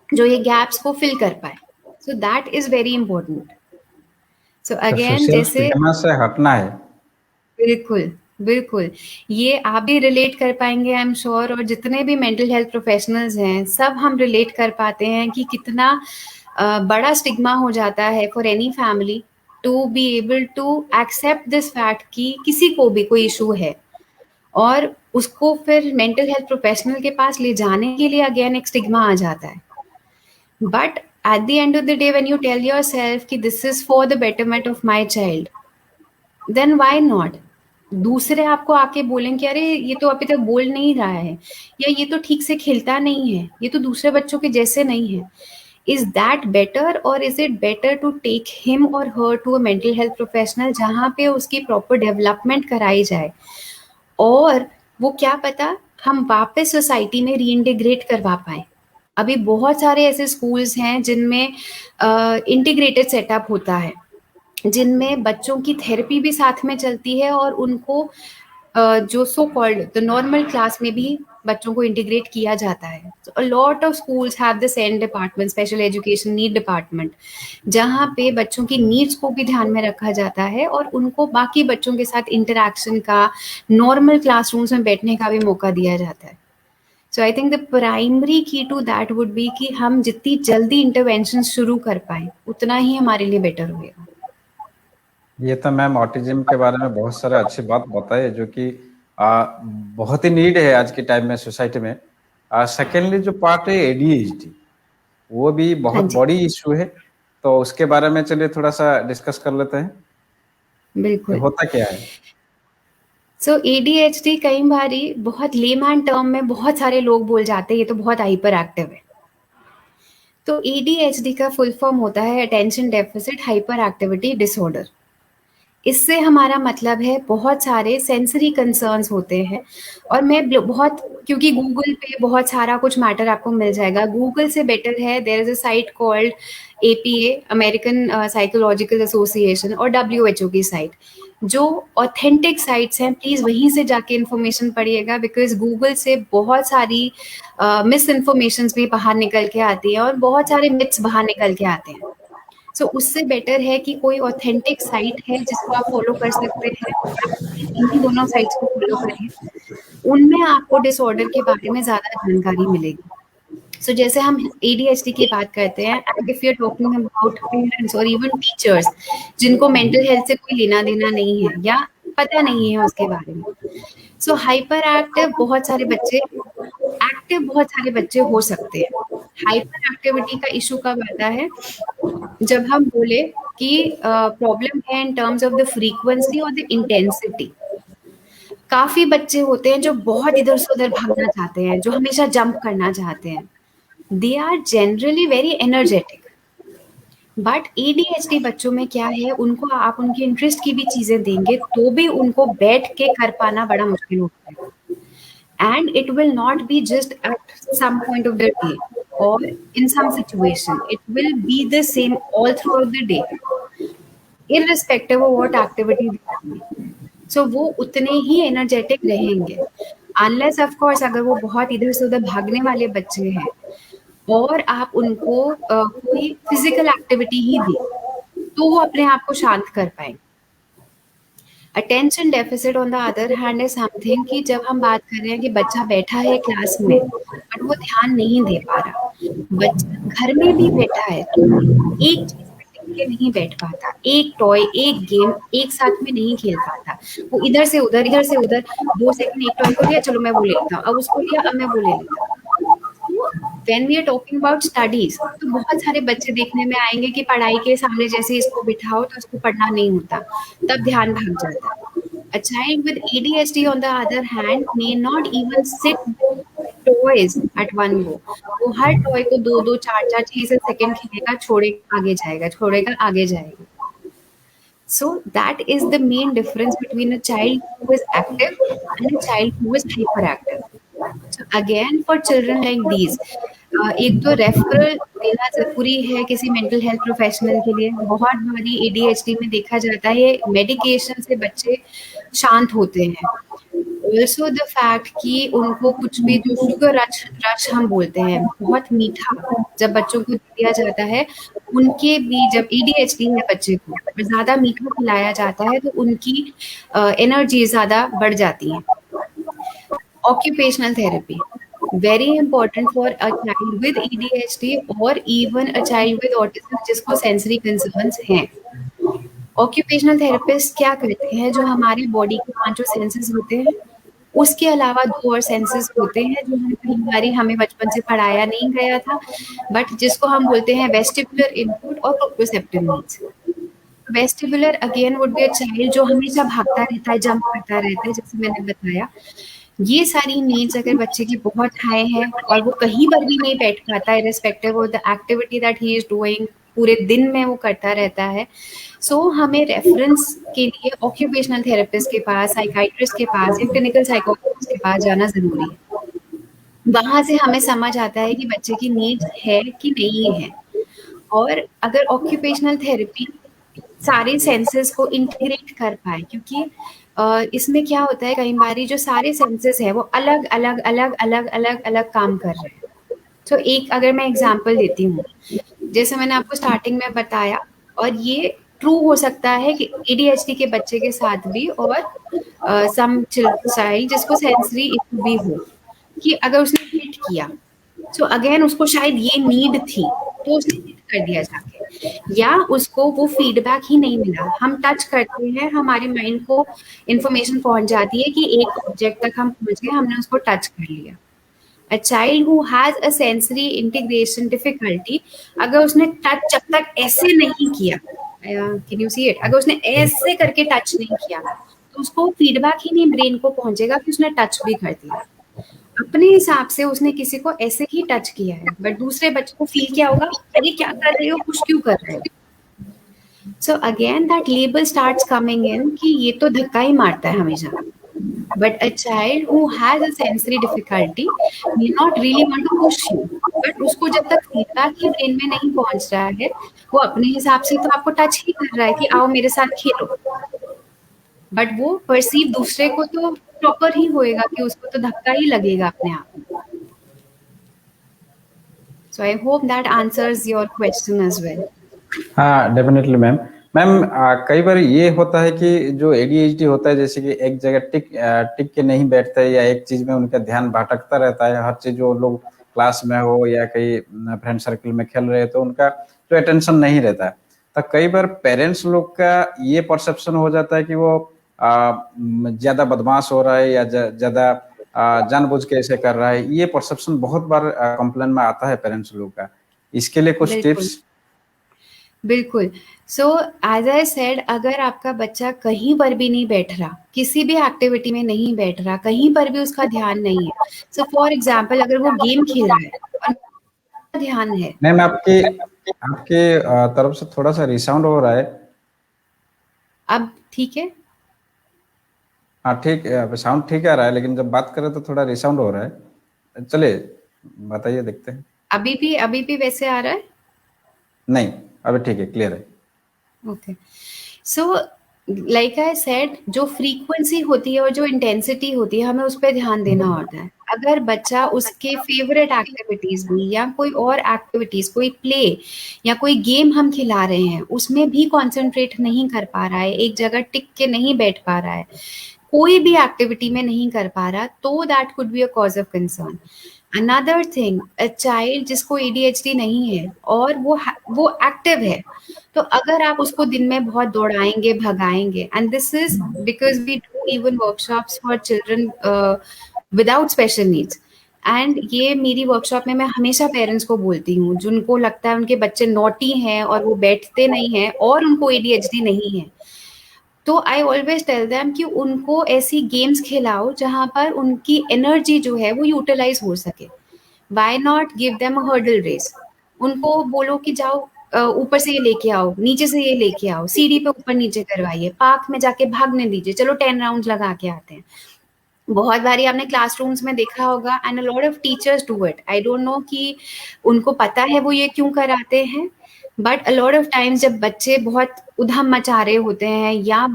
जो ये गैप्स को फिल कर पाए। So that is very important. So तो अगेन सोशल जैसे स्टिग्मा से हटना है। बिल्कुल, बिल्कुल, ये आप भी रिलेट कर पाएंगे आई एम श्योर, और जितने भी मेंटल हेल्थ प्रोफेशनल्स हैं सब हम रिलेट कर पाते हैं कि कितना बड़ा स्टिग्मा हो जाता है for any family to be able to accept this fact कि किसी को भी कोई इशू है और उसको फिर मेंटल हेल्थ प्रोफेशनल के पास ले जाने के लिए अगेन एक स्टिग्मा आ जाता है। But at the end of the day when you tell yourself कि this is for the betterment of my child, then why not? दूसरे आपको आके बोलें कि अरे ये तो अभी तक बोल नहीं रहा है या ये तो ठीक से खेलता नहीं है, ये तो दूसरे बच्चों के जैसे नहीं है, इज दैट बेटर और is it better to take him और her to a mental health professional जहाँ पे उसकी प्रॉपर डेवलपमेंट कराई जाए और वो क्या पता हम वापस सोसाइटी में रीइंटीग्रेट करवा पाए। अभी बहुत सारे ऐसे स्कूल्स हैं जिनमें इंटीग्रेटेड सेटअप होता है, जिनमें बच्चों की थेरेपी भी साथ में चलती है और उनको जो so called the normal class में भी बच्चों को इंटीग्रेट किया जाता है। अ lot of schools have the same department, special education need department, जहाँ पे बच्चों की नीड्स को भी ध्यान में रखा जाता है और उनको बाकी बच्चों के साथ इंटरेक्शन का, नॉर्मल क्लासरूम्स में बैठने का भी मौका दिया जाता है। सो आई थिंक द प्राइमरी की टू दैट वुड बी कि हम जितनी जल्दी इंटरवेंशन शुरू कर पाए उतना ही हमारे लिए बेटर होगा। ये तो मैम ऑटिज्म के बारे में बहुत सारे अच्छी बात बताई जो कि बहुत ही नीड है आज के टाइम में सोसाइटी में। सेकेंडली जो पार्ट है एडीएचडी, वो भी हाँ बहुत जी, बड़ी इशू है, तो उसके बारे में चलिए थोड़ा सा डिस्कस कर लेते हैं कि बिल्कुल। होता क्या है। सो एडीएचडी कई बारी बहुत लेमैन टर्म में बहुत सारे लोग बोल जाते हैं ये तो बहुत हाइपर एक्टिव है। तो एडीएचडी का फुल फॉर्म होता है attention deficit hyper activity disorder. इससे हमारा मतलब है बहुत सारे सेंसरी कंसर्न्स होते हैं और बहुत, क्योंकि गूगल पे बहुत सारा कुछ मैटर आपको मिल जाएगा। गूगल से बेटर है there is a site called APA, American Psychological Association, और डब्ल्यूएचओ की साइट जो ऑथेंटिक साइट्स हैं। प्लीज वहीं से जाके इन्फॉर्मेशन पढ़िएगा बिकॉज गूगल से बहुत सारी मिस इन्फॉर्मेशन भी बाहर निकल के आती है और बहुत सारे मिथ्स बाहर निकल के आते हैं। सो उससे बेटर है कि कोई ऑथेंटिक साइट है जिसको आप फॉलो कर सकते हैं, आप इन्हीं दोनों साइट्स को फॉलो करिए, उनमें आपको डिसऑर्डर के बारे में ज़्यादा जानकारी मिलेगी। सो जैसे हम एडीएचडी की बात करते हैं and if you are talking about parents और इवन टीचर्स जिनको मेंटल हेल्थ से कोई लेना देना नहीं है या पता नहीं है उसके बारे में, सो हाइपर एक्टिव बहुत सारे बच्चे हो सकते हैं। हाइपर एक्टिविटी का इशू कब आता है, जब हम बोले कि प्रॉब्लम है इन टर्म्स ऑफ द फ्रीक्वेंसी और द इंटेंसिटी। काफी बच्चे होते हैं जो बहुत इधर से उधर भागना चाहते हैं, जो हमेशा जंप करना चाहते हैं, they are generally very energetic, but ADHD बच्चों में क्या है, उनको आप उनके इंटरेस्ट की भी चीजें देंगे तो भी उनको बैठ के कर पाना बड़ा मुश्किल होता है, and it will not be just at some point of the day or in some situation. It will be the same all throughout the day, irrespective of what activity they do. So वो उतने ही energetic रहेंगे, unless of course अगर वो बहुत इधर से उधर भागने वाले बच्चे हैं और आप उनको कोई फिजिकल एक्टिविटी ही दी तो वो अपने आप को शांत कर पाएंगे। Attention deficit on the other hand is something कि जब हम बात कर रहे हैं कि बच्चा बैठा है क्लास में बट वो ध्यान नहीं दे पा रहा, बच्चा घर में भी बैठा है तो एक चीज पे टिक के नहीं बैठ पाता, एक टॉय एक गेम एक साथ में नहीं खेल पाता, वो इधर से उधर 2 सेकंड एक टॉय को लिया, चलो मैं वो ले लेता हूँ, अब उसको लिया, अब मैं वो ले लेता हूँ। When we are talking about studies तो बहुत सारे बच्चे देखने में आएंगे कि पढ़ाई के सामने जैसे इसको बिठाओ तो उसको पढ़ना नहीं होता, तब ध्यान भाग जाता है। A child with ADHD, on the other hand, may not even sit with toys at one go. वो हर टॉय को 2-2, 4-4, 6 सेकंड खेलेगा, छोड़ेगा आगे जाएगा, छोड़ेगा आगे जाएगा। So that is the main difference between a child who is active and a child who is hyperactive. So again, for children like these, एक तो रेफरल देना जरूरी है किसी मेंटल हेल्थ प्रोफेशनल के लिए। बहुत बारी एडीएचडी में देखा जाता है मेडिकेशन से बच्चे शांत होते हैं। ऑल्सो द फैक्ट कि उनको कुछ भी जो शुगर रश रश हम बोलते हैं, बहुत मीठा जब बच्चों को दिया जाता है, उनके भी जब एडीएचडी है बच्चे को और ज्यादा मीठा खिलाया जाता है तो उनकी एनर्जी ज्यादा बढ़ जाती है। Occupational therapy, very important for a child with ADHD or even a child with autism जिसको sensory concerns हैं। ऑक्यूपेशनल थेरेपिस्ट क्या करते हैं, जो हमारी बॉडी के 5 सेंसेस होते हैं उसके अलावा 2 और सेंसेस होते हैं जो हम कई बारी हमें बचपन से पढ़ाया नहीं गया था, बट जिसको हम बोलते हैं वेस्टिबुलर इनपुट और प्रोप्रोसेप्टिव needs. Vestibular again would be a child जो हमेशा भागता रहता है, जंप करता रहता है, जैसे मैंने बताया। ये सारी नीड्स अगर बच्चे की बहुत हाई है और वो कहीं पर भी नहीं बैठ पाता है, respective of the activity that he is doing, पूरे दिन में वो करता रहता है, सो हमें रेफरेंस के लिए ऑक्यूपेशनल थेरेपिस्ट के पास, साइकाइट्रिस्ट के पास या क्लिनिकल साइकोलॉजिस्ट के पास जाना जरूरी है। वहां से हमें समझ आता है कि बच्चे की नीड्स है कि नहीं है। और अगर ऑक्यूपेशनल थेरेपी सारे सेंसेस को इंटीग्रेट कर पाए, क्योंकि इसमें क्या होता है, कई बारी जो सारे सेंसेस है वो अलग अलग अलग अलग अलग अलग काम कर रहे हैं। तो एक अगर मैं एग्जांपल देती हूँ, जैसे मैंने आपको स्टार्टिंग में बताया, और ये ट्रू हो सकता है कि एडीएचडी के बच्चे के साथ भी, और सम चाइल्ड जिसको सेंसरी इशू भी हो, कि अगर उसने हिट किया तो अगेन उसको शायद ये नीड थी तो उसने हिट कर दिया जाके, या उसको वो फीडबैक ही नहीं मिला। हम टच करते हैं, हमारे माइंड को इंफॉर्मेशन पहुंच जाती है कि एक ऑब्जेक्ट तक हम पहुंच गए, हमने उसको टच कर लिया। A child who has a sensory integration difficulty, अगर उसने टच जब तक ऐसे नहीं किया, कैन यू सी इट, अगर उसने ऐसे करके टच नहीं किया तो उसको फीडबैक ही नहीं ब्रेन को पहुंचेगा कि उसने टच भी कर दिया। अपने हिसाब से उसने किसी को ऐसे ही टच किया है, बट दूसरे बच्चे को फील क्या होगा, अरे क्या कर रहे हो, कुछ क्यों कर रहे हो। So again that label starts coming in कि ये तो धक्का ही मारता है हमेशा। But a child who has a sensory difficulty may not really want to push you, but उसको जब तक फीडबैक ही ब्रेन में नहीं पहुंच रहा है, वो अपने हिसाब से तो आपको टच ही कर रहा है कि आओ मेरे साथ खेलो, बट वो परसीव दूसरे को तो प्रॉपर ही होएगा कि उसको तो धक्का ही लगेगा अपने आप। So I hope that answers your question as well. हाँ डेफिनेटली मैम। मैम कई बार ये होता है कि जो एडीएचडी होता है, जैसे कि एक जगह टिक के नहीं बैठते या एक चीज में उनका ध्यान भटकता रहता है, हर चीज जो लोग क्लास में हो या कहीं फ्रेंड सर्कल में खेल रहे तो उनका जो अटेंशन नहीं रहता है, तो कई बार पेरेंट्स लोग का ये परसेप्शन हो जाता है कि वो ज्यादा बदमाश हो रहा है या ज्यादा जानबूझ के ऐसे कर रहा है। ये परसेप्शन बहुत बार कंप्लेन में आता है पेरेंट्स लोग का, इसके लिए कुछ टिप्स? बिल्कुल। सो एज आई सेड, अगर आपका बच्चा कहीं पर भी नहीं बैठ रहा, किसी भी एक्टिविटी में नहीं बैठ रहा, कहीं पर भी उसका ध्यान नहीं है, सो फॉर एग्जाम्पल अगर वो गेम खेल रहा है और ध्यान है, मैम आपकी आपके तरफ से थोड़ा सा रिसाउंड हो रहा है। अब ठीक है? हाँ ठीक है, साउंड ठीक आ रहा है, लेकिन जब बात करें तो थोड़ा रिसाउंड हो रहा है। चलिए बताइए, देखते हैं। अभी भी वैसे आ रहा है? नहीं, अभी ठीक है, क्लियर है। Okay. So like I said, जो फ्रीक्वेंसी होती है और जो इंटेंसिटी होती है, हमें उस पर ध्यान देना होता है। अगर बच्चा उसके फेवरेट एक्टिविटीज में या कोई और एक्टिविटीज, कोई प्ले या कोई गेम हम खिला रहे हैं, उसमें भी कंसंट्रेट नहीं कर पा रहा है, एक जगह टिक के नहीं बैठ पा रहा है, कोई भी एक्टिविटी में नहीं कर पा रहा, तो that could be a cause of concern. Another thing, a child जिसको एडीएचडी नहीं है और वो एक्टिव है, तो अगर आप उसको दिन में बहुत दौड़ाएंगे, भगाएंगे, and this is because we do even workshops for children without special needs. And ये मेरी वर्कशॉप में मैं हमेशा पेरेंट्स को बोलती हूँ जिनको लगता है उनके बच्चे नॉटी हैं और वो बैठते नहीं हैं और उनको एडीएचडी नहीं है, तो आई ऑलवेज टेल देम कि उनको ऐसी गेम्स खिलाओ जहां पर उनकी एनर्जी जो है वो यूटिलाइज हो सके। Why not give them a hurdle race? उनको बोलो कि जाओ, ऊपर से ये लेके आओ, नीचे से ये लेके आओ, सीढ़ी पे ऊपर नीचे करवाइए, पार्क में जाके भागने दीजिए, चलो 10 राउंड लगा के आते हैं। बहुत बारी आपने क्लासरूम्स में देखा होगा, and a lot of teachers do it. I don't know कि उनको पता है वो ये क्यों कराते हैं, but a lot of times जब बच्चे बहुत उधम मचा रहे होते हैं या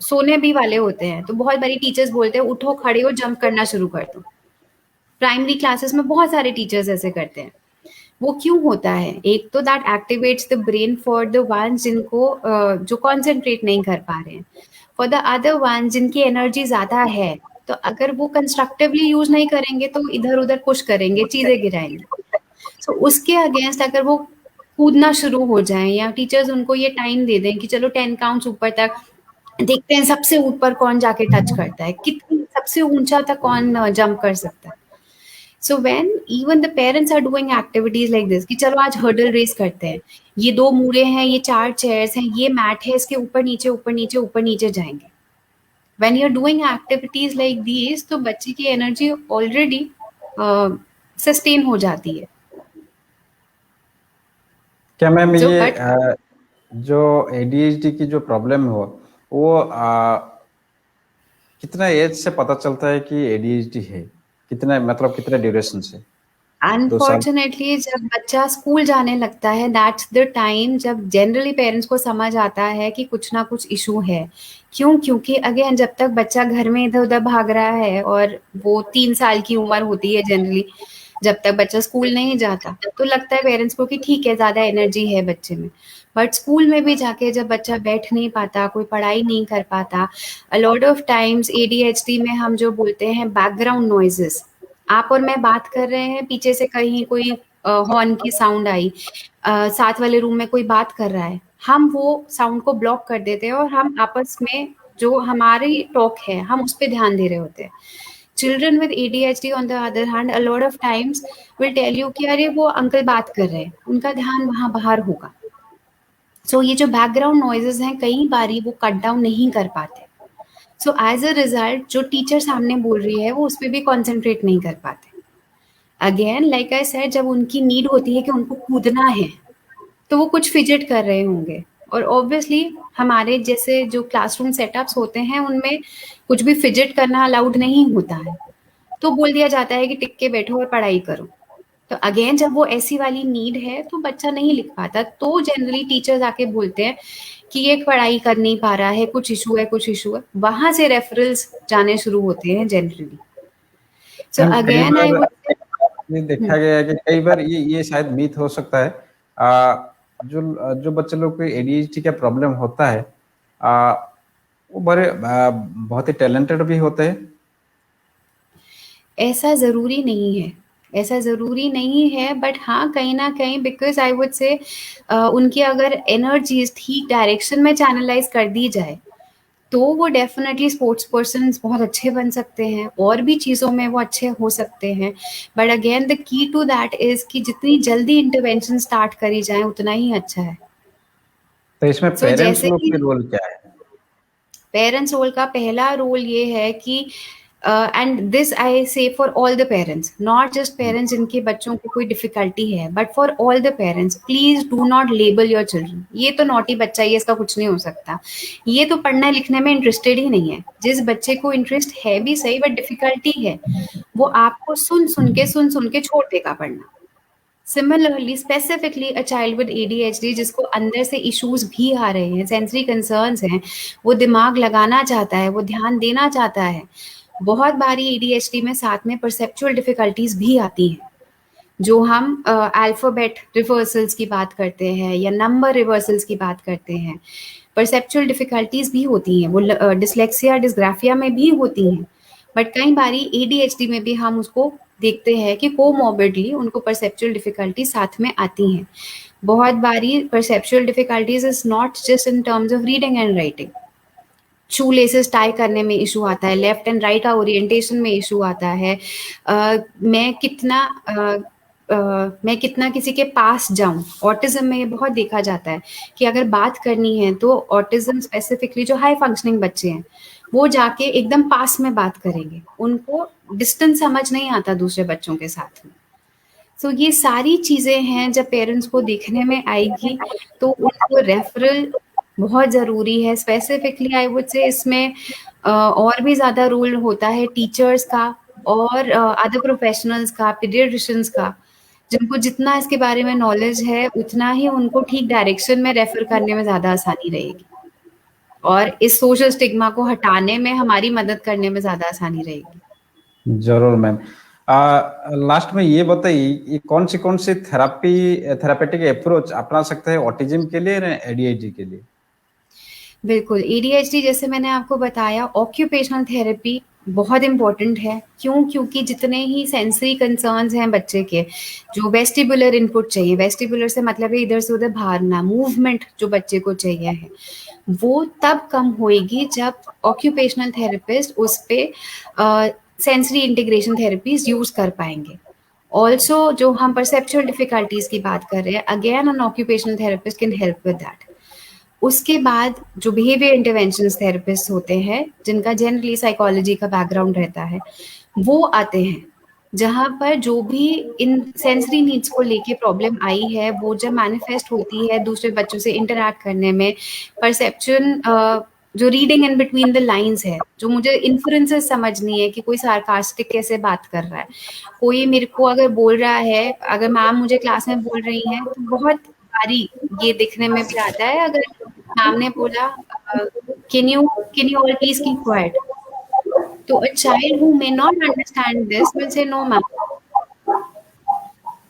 सोने भी वाले होते हैं, तो बहुत बारी टीचर्स बोलते हैं उठो, खड़े हो, जंप करना शुरू कर दो। प्राइमरी क्लासेस में बहुत सारे टीचर्स ऐसे करते हैं। वो क्यों होता है? एक तो that activates the brain for the ones जिनको जो कॉन्सेंट्रेट नहीं कर पा रहे हैं, फॉर द अदर वन जिनकी एनर्जी ज्यादा है, तो अगर वो कंस्ट्रक्टिवली यूज नहीं करेंगे तो इधर उधर पुश करेंगे, चीजें गिराएंगे। सो उसके अगेंस्ट अगर वो कूदना शुरू हो जाए या टीचर्स उनको ये टाइम दे दें कि चलो 10 काउंट्स ऊपर तक देखते हैं सबसे ऊपर कौन जाके टच करता है, कितनी सबसे ऊंचा तक कौन जंप कर सकता है। So when even the parents are doing activities like this कि चलो आज हर्डल रेस करते हैं, ये 2 मूरे हैं, ये 4 चेयर्स हैं, ये मैट है, इसके ऊपर नीचे ऊपर नीचे ऊपर नीचे जाएंगे। When you are doing activities like these, तो बच्चे की एनर्जी ऑलरेडी सस्टेन हो जाती है। क्या मैम सो ये बट जो एडीएचडी की जो प्रॉब्लम हो, वो कितना एज से पता चलता है कि एडीएचडी है? कितना मतलब कितने ड्यूरेशन से? 2 साल? अनफॉर्चुनेटली जब बच्चा स्कूल जाने लगता है, दैट्स द टाइम जब जनरली पेरेंट्स को समझ आता है कि कुछ ना कुछ इशू है। क्यों? क्योंकि अगेन जब तक बच्चा घर में इधर उधर भाग रहा है, और वो 3 साल की उम्र होती है जनरली, जब तक बच्चा स्कूल नहीं जाता, तो लगता है पेरेंट्स को कि ठीक है, ज्यादा एनर्जी है बच्चे में। बट स्कूल में भी जाके जब बच्चा बैठ नहीं पाता, कोई पढ़ाई नहीं कर पाता, अ लॉट ऑफ टाइम्स एडीएचडी में हम जो बोलते हैं बैकग्राउंड नॉइजेस, आप और मैं बात कर रहे हैं, पीछे से कहीं कोई हॉर्न की साउंड आई, साथ वाले रूम में कोई बात कर रहा है, हम वो साउंड को ब्लॉक कर देते हैं और हम आपस में जो हमारी टॉक है हम उस पर ध्यान दे रहे होते हैं। Children with ADHD on the other hand a lot of times will tell you कि अरे वो अंकल बात कर रहे हैं, उनका ध्यान वहां बाहर होगा। सो ये जो बैकग्राउंड नॉइजेस हैं, कई बारी वो कट डाउन नहीं कर पाते। सो एज अ रिजल्ट जो टीचर सामने बोल रही है वो उस पर भी कॉन्सेंट्रेट नहीं कर पाते। अगेन लाइक आई सेड, जब उनकी नीड होती है कि उनको कूदना है, तो वो कुछ फिजिट कर रहे होंगे, और ऑब्वियसली हमारे जैसे जो क्लासरूम सेटअप्स होते हैं उनमें कुछ भी फिजिट करना अलाउड नहीं होता है, तो बोल दिया जाता है कि टिक के बैठो और पढ़ाई करो। तो अगेन जब वो ऐसी वाली नीड है तो बच्चा नहीं लिख पाता, तो जनरली टीचर्स आके बोलते हैं कि ये पढ़ाई कर नहीं पा रहा है, कुछ इशू है, कुछ इशू है, वहां से रेफरल्स जाने शुरू होते हैं जनरली। सो मैम कई अगेन आई बार वुड ये देखा गया है कि कई बार ये शायद मीथ हो सकता है। जो बच्चे लोग को एडीएचडी का प्रॉब्लम होता है, आ, वो बहुत ही टैलेंटेड भी होते हैं। ऐसा ज़रूरी नहीं है, ऐसा ज़रूरी नहीं है, बट हाँ, कहीं न कहीं बिकॉज़ आई वुड से उनकी अगर एनर्जीज़ ठीक डायरेक्शन में चैनलाइज़ कर दी जाए, तो वो डेफ़िनेटली स्पोर्ट्स पर्सन्स बहुत अच्छे बन सकते हैं, और भी चीज़ों में वो अच्छे हो सकते हैं। But again the key to that is कि जितनी जल्दी इंटरवेंशन स्टार्ट करी जाए, उतना ही अच्छा है। तो इसमें सो पेरेंट्स जैसे लोग कि के रोल क्या है? पेरेंट्स रोल का पहला रोल ये है कि एंड दिस आई से for all the parents, not just parents जिनके बच्चों को कोई डिफिकल्टी है, but for all the parents, please do not label your children, ये तो नॉटी बच्चा ही है, इसका कुछ नहीं हो सकता, ये तो पढ़ने लिखने में इंटरेस्टेड ही नहीं है। जिस बच्चे को इंटरेस्ट है भी सही बट डिफिकल्टी है, वो आपको सुन सुन के छोड़ देगा पढ़ना। Similarly specifically a child with ADHD जिसको अंदर से इश्यूज भी आ रहे हैं, सेंसरी कंसर्न्स हैं, वो दिमाग लगाना चाहता है, वो ध्यान देना चाहता है, बहुत बारी एडीएचडी में साथ में परसेप्चुअल डिफिकल्टीज भी आती हैं। जो हम अल्फाबेट रिवर्सल्स की बात करते हैं या नंबर रिवर्सल्स की बात करते हैं, परसेप्चुअल डिफिकल्टीज भी होती हैं, वो डिसलेक्सिया डिस्ग्राफिया में भी होती हैं। बट कई बारी एडीएचडी में भी हम उसको देखते हैं कि कोमॉर्बिडली उनको परसेप्चुअल डिफिकल्टी साथ में आती हैं। बहुत बारी perceptual difficulties is not just in terms of reading and writing, shoe laces tie करने में इशू आता है, लेफ्ट एंड राइट ओरिएंटेशन में इशू आता है, मैं कितना मैं कितना किसी के पास जाऊं। ऑटिज्म में ये बहुत देखा जाता है कि अगर बात करनी है तो ऑटिज्म स्पेसिफिकली जो हाई फंक्शनिंग बच्चे हैं वो जाके एकदम पास में बात करेंगे, उनको डिस्टेंस समझ नहीं आता दूसरे बच्चों के साथ में। सो ये सारी चीजें हैं जब पेरेंट्स को देखने में आएगी तो उनको रेफरल बहुत ज़रूरी है। स्पेसिफिकली आई वुड से इसमें और भी ज़्यादा रोल होता है टीचर्स का और अदर प्रोफेशनल्स का, पीडियाट्रिशियंस का, जिनको जितना इसके बारे में नॉलेज है उतना ही उनको ठीक डायरेक्शन में रेफर करने में ज़्यादा आसानी रहेगी और इस सोशल स्टिग्मा को हटाने में हमारी मदद करने में ज़्यादा आसानी रहेगी। जरूर मैम। लास्ट में ये बताइए, ये कौन सी थेरापेटिक अप्रोच अपना सकते हैं ऑटिज्म के लिए या एडीएचडी के लिए? बिल्कुल, एडीएचडी जैसे मैंने आपको बताया, ऑक्यूपेशनल थेरेपी बहुत इम्पोर्टेंट है। क्यों? क्योंकि जितने ही सेंसरी कंसर्न्स हैं बच्चे के, जो वेस्टिबुलर इनपुट चाहिए, वेस्टिबुलर से मतलब है इधर से उधर भागना, मूवमेंट जो बच्चे को चाहिए है, वो तब कम होएगी जब ऑक्यूपेशनल थेरेपिस्ट उस पे सेंसरी इंटीग्रेशन थेरेपीज यूज कर पाएंगे। ऑल्सो जो हम परसेप्चुअल डिफिकल्टीज की बात कर रहे हैं, again an occupational therapist can help with that. उसके बाद जो बिहेवियर इंटरवेंशंस थेरेपिस्ट होते हैं, जिनका जनरली साइकोलॉजी का बैकग्राउंड रहता है, वो आते हैं जहाँ पर जो भी इन सेंसरी नीड्स को लेके प्रॉब्लम आई है, वो जब मैनिफेस्ट होती है दूसरे बच्चों से इंटरैक्ट करने में, परसेप्शन, जो reading in between the lines है, जो मुझे इन्फ्लुएंसेस समझनी है कि कोई सार्कास्टिक कैसे बात कर रहा है, कोई मेरे को अगर बोल रहा है, अगर मैम मुझे क्लास में बोल रही हैं तो बहुत बारी ये देखने में भी आता है, अगर मैम ने बोला can you all please keep quiet, तो a child who may not understand this will say no ma'am.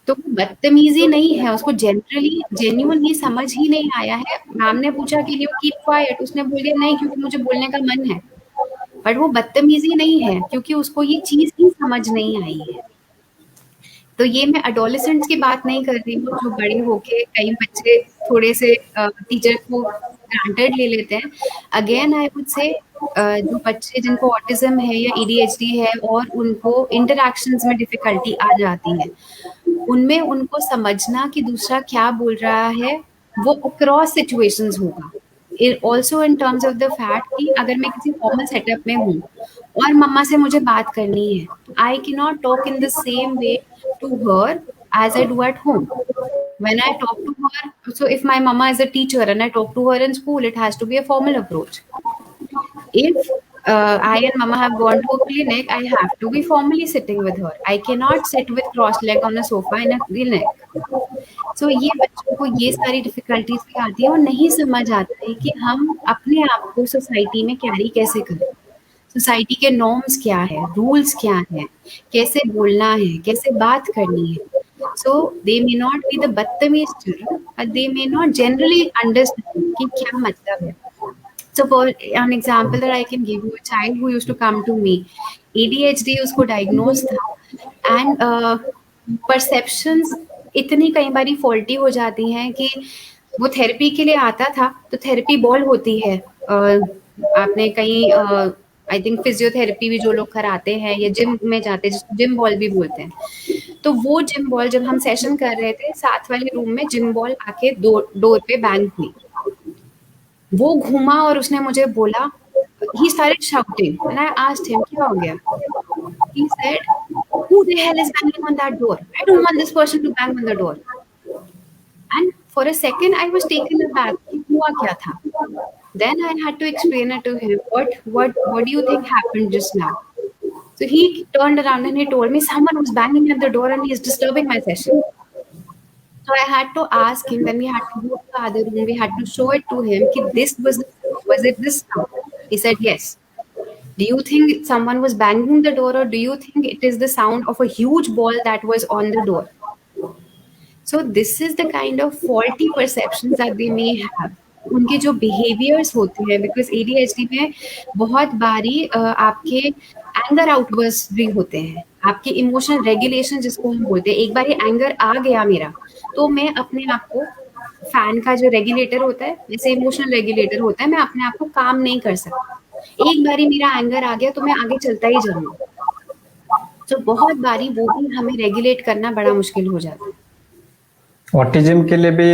तो बदतमीजी नहीं है, उसको जनरली जेन्युइनली समझ ही नहीं आया है। मैम ने पूछा कैन यू कीप क्वाइट, उसने बोल दिया नहीं क्योंकि मुझे बोलने का मन है, बट वो बदतमीजी नहीं है क्योंकि उसको ये चीज ही समझ नहीं आई है। तो ये मैं एडोलेसेंट्स की बात नहीं कर रही हूँ, जो बड़े होके कई बच्चे थोड़े से टीचर को ग्रांटेड ले लेते हैं। अगेन आई वुड से जो बच्चे जिनको ऑटिज्म है या एडीएचडी है और उनको इंटरैक्शंस में डिफिकल्टी आ जाती है, उनमें उनको समझना कि दूसरा क्या बोल रहा है वो अक्रॉस सिचुएशंस होगा। Also in terms of the fact कि अगर मैं किसी फॉर्मल सेटअप में हूँ और मम्मा से मुझे बात करनी है, I can not talk in the same way to her as I do at home. When I talk to her, so if my mama is a teacher and I talk to her in school, it has to be a formal approach. If I and mama have gone to a clinic, I have to be formally sitting with her. I cannot sit with cross leg on a sofa in a clinic. So ये बच्चों को ये सारी difficulties भी आती है और नहीं समझ आता है कि हम अपने आप को सोसाइटी में कैरी कैसे करें, सोसाइटी के नॉर्म्स क्या है, रूल्स क्या है, कैसे बोलना है, कैसे बात करनी है। सो दे मे नॉट बी द बदतमीज children, but they may not generally understand कि क्या मतलब है। So for an example that I can give you, a child who used to come to me, ADHD उसको diagnosed था and perceptions इतनी कई बारी फॉल्टी हो जाती हैं कि वो थेरेपी के लिए आता था तो थेरेपी बॉल होती है, आपने कहीं आई थिंक फिजियोथेरेपी भी जो लोग कराते हैं या जिम में जाते हैं जिसको जिम बॉल भी बोलते हैं, तो वो जिम बॉल जब हम सेशन कर रहे थे साथ वाले रूम में जिम बॉल आके डोर पे बैंग हुई, वो घूमा और उसने मुझे बोला he started shouting, and I asked him, "क्या हो गया?" He said, "Who the hell is banging on that door? I don't want this person to bang on the door." And for a second, I was taken aback. कि हुआ क्या था? Then I had to explain it to him. What do you think happened just now? So he turned around and he told me someone was banging at the door and he is disturbing my session. So I had to ask him. Then we had to go to the other room. We had to show it to him. Ki this was it this sound? He said yes. Do you think someone was banging the door, or do you think it is the sound of a huge ball that was on the door? So this is the kind of faulty perceptions that they may have. उनके जो behaviours होते हैं, because ADHD में बहुत बारी आपके anger outburst भी होते हैं, आपके इमोशनल रेगुलेशन जिसको हम बोलते हैं। एक बार एंगर आ गया मेरा, तो मैं अपने आप को, फैन का जो रेगुलेटर होता है वैसे इमोशनल रेगुलेटर होता है, मैं अपने आप को काम नहीं कर सकता। एक बारी मेरा एंगर आ गया तो मैं आगे चलता ही जाऊंगा। तो बहुत बारी वो भी हमें रेगुलेट करना बड़ा मुश्किल हो जाता है। ऑटिज्म के लिए भी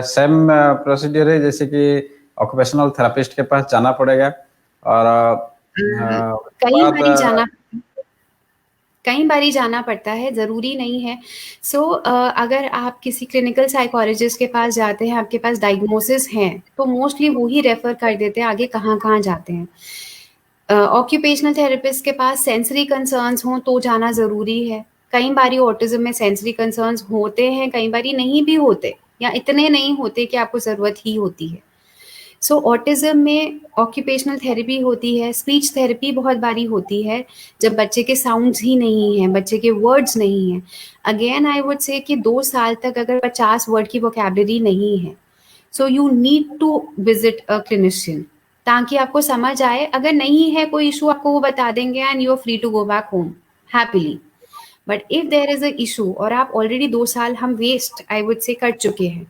सेम प्रोसीजर है, जैसे कि ऑक्यूपेशनल थेरेपिस्ट के पास जाना पड़ेगा और कई बारी जाना पड़ता है, ज़रूरी नहीं है। सो अगर आप किसी क्लिनिकल साइकोलॉजिस्ट के पास जाते हैं, आपके पास डायग्नोसिस हैं, तो मोस्टली वो ही रेफ़र कर देते हैं आगे कहाँ जाते हैं। ऑक्यूपेशनल थेरेपिस्ट के पास सेंसरी कंसर्न्स हों तो जाना ज़रूरी है। कई बारी ऑटिज़म में सेंसरी कंसर्न्स होते हैं, कई बारी नहीं भी होते, या इतने नहीं होते कि आपको ज़रूरत ही होती है। सो ऑटिज़म में ऑक्यूपेशनल थेरेपी होती है, स्पीच थेरेपी बहुत बारी होती है, जब बच्चे के साउंड्स ही नहीं हैं, बच्चे के वर्ड्स नहीं हैं। अगेन आई वुड से कि 2 साल तक अगर 50 वर्ड की वोकैब्युलरी नहीं है, so you need to visit a clinician, ताकि आपको समझ आए। अगर नहीं है कोई इशू, आपको वो बता देंगे and you are free to go back home happily. But if there is a issue और आप ऑलरेडी 2 साल हम वेस्ट आई वुड से कर चुके हैं,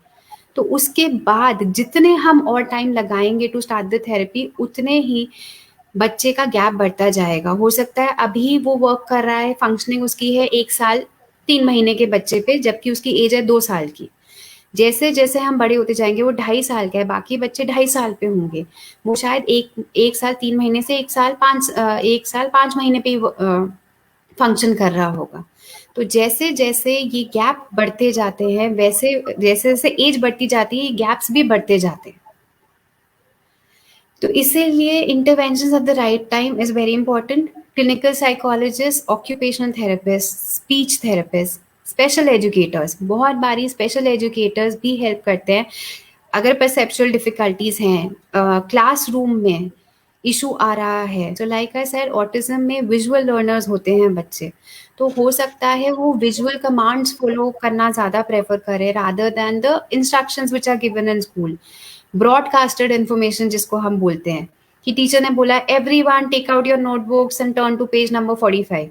तो उसके बाद जितने हम और टाइम लगाएंगे टू स्टार्ट द थेरेपी, उतने ही बच्चे का गैप बढ़ता जाएगा। हो सकता है अभी वो वर्क कर रहा है, फंक्शनिंग उसकी है 1 साल 3 महीने के बच्चे पे, जबकि उसकी एज है 2 साल की। जैसे जैसे हम बड़े होते जाएंगे, वो 2.5 साल का है, बाकी बच्चे 2.5 साल पे होंगे, वो शायद एक साल 3 महीने से 1 साल 5 महीने पे फंक्शन कर रहा होगा। तो जैसे जैसे ये गैप बढ़ते जाते हैं, वैसे जैसे जैसे एज बढ़ती जाती है, गैप्स भी बढ़ते जाते हैं। तो इसीलिए intervention at the right time is very important. Clinical psychologist, occupational therapist, speech therapist, special educators, बहुत बारी स्पेशल एजुकेटर्स भी हेल्प करते हैं। अगर परसेप्चुअल डिफिकल्टीज हैं, क्लासरूम में इशू आ रहा है, तो लाइक आई सेड, ऑटिज्म में विजुअल लर्नर्स होते हैं बच्चे, तो हो सकता है वो विजुअल कमांड्स फॉलो करना ज़्यादा प्रेफर करें rather than the instructions which are given in school. Broadcasted information जिसको हम बोलते हैं, कि टीचर ने बोला everyone take out your notebooks and turn to page number 45।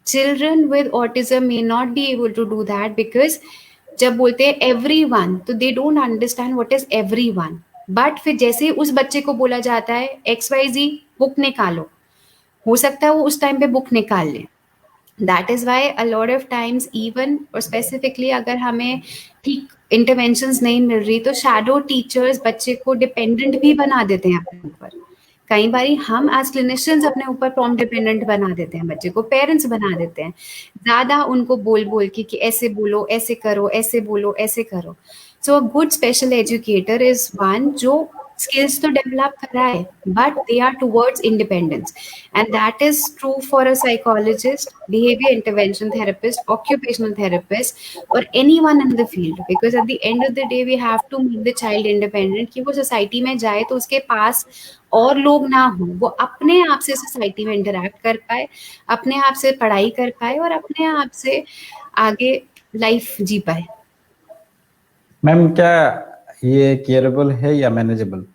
Children with autism may not be able to do that, because जब बोलते हैं एवरीवन, तो they don't understand what is everyone. But फिर जैसे उस बच्चे को बोला जाता है XYZ बुक निकालो, हो सकता है वो उस टाइम पे बुक निकाल ले। That is why a lot of times, even और स्पेसिफिकली अगर हमें ठीक इंटरवेंशंस नहीं मिल रही, तो शैडो टीचर्स बच्चे को डिपेंडेंट भी बना देते हैं अपने ऊपर। कई बारी हम एज क्लिनिशियंस अपने ऊपर प्रॉम्प्ट डिपेंडेंट बना देते हैं, बच्चे को पेरेंट्स बना देते हैं, ज़्यादा उनको बोल बोल के कि ऐसे बोलो, ऐसे करो, ऐसे बोलो, ऐसे करो। So a good special educator is one जो skills तो डेवलप कराए, but they are towards independence, and that is true for a psychologist, behavior intervention therapist, occupational therapist, or anyone in the field, because at the end of the day we have to make the child independent, कि वो society में जाए तो उसके पास और लोग ना हो, वो अपने आप से सोसाइटी में इंटरेक्ट कर पाए, अपने आप से पढ़ाई कर पाए और अपने आप से आगे लाइफ जी पाए। मैम, क्या ये क्योरेबल है या manageable?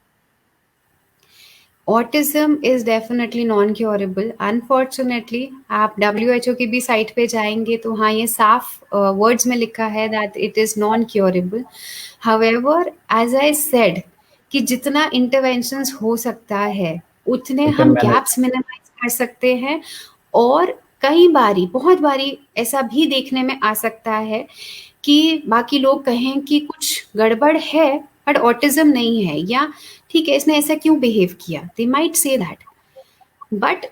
Autism is definitely non curable. Unfortunately आप WHO की भी साइट पे जाएंगे तो हाँ, ये साफ वर्ड्स में लिखा है that it is non curable. However, as I said, कि जितना इंटरवेंशंस हो सकता है उतने हम गैप्स मिनिमाइज कर सकते हैं। और कई बारी, बहुत बारी ऐसा भी देखने में आ सकता है कि बाकी लोग कहें कि कुछ गड़बड़ है बट ऑटिज्म नहीं है, या ठीक है, इसने ऐसा क्यों बिहेव किया, they might say that. But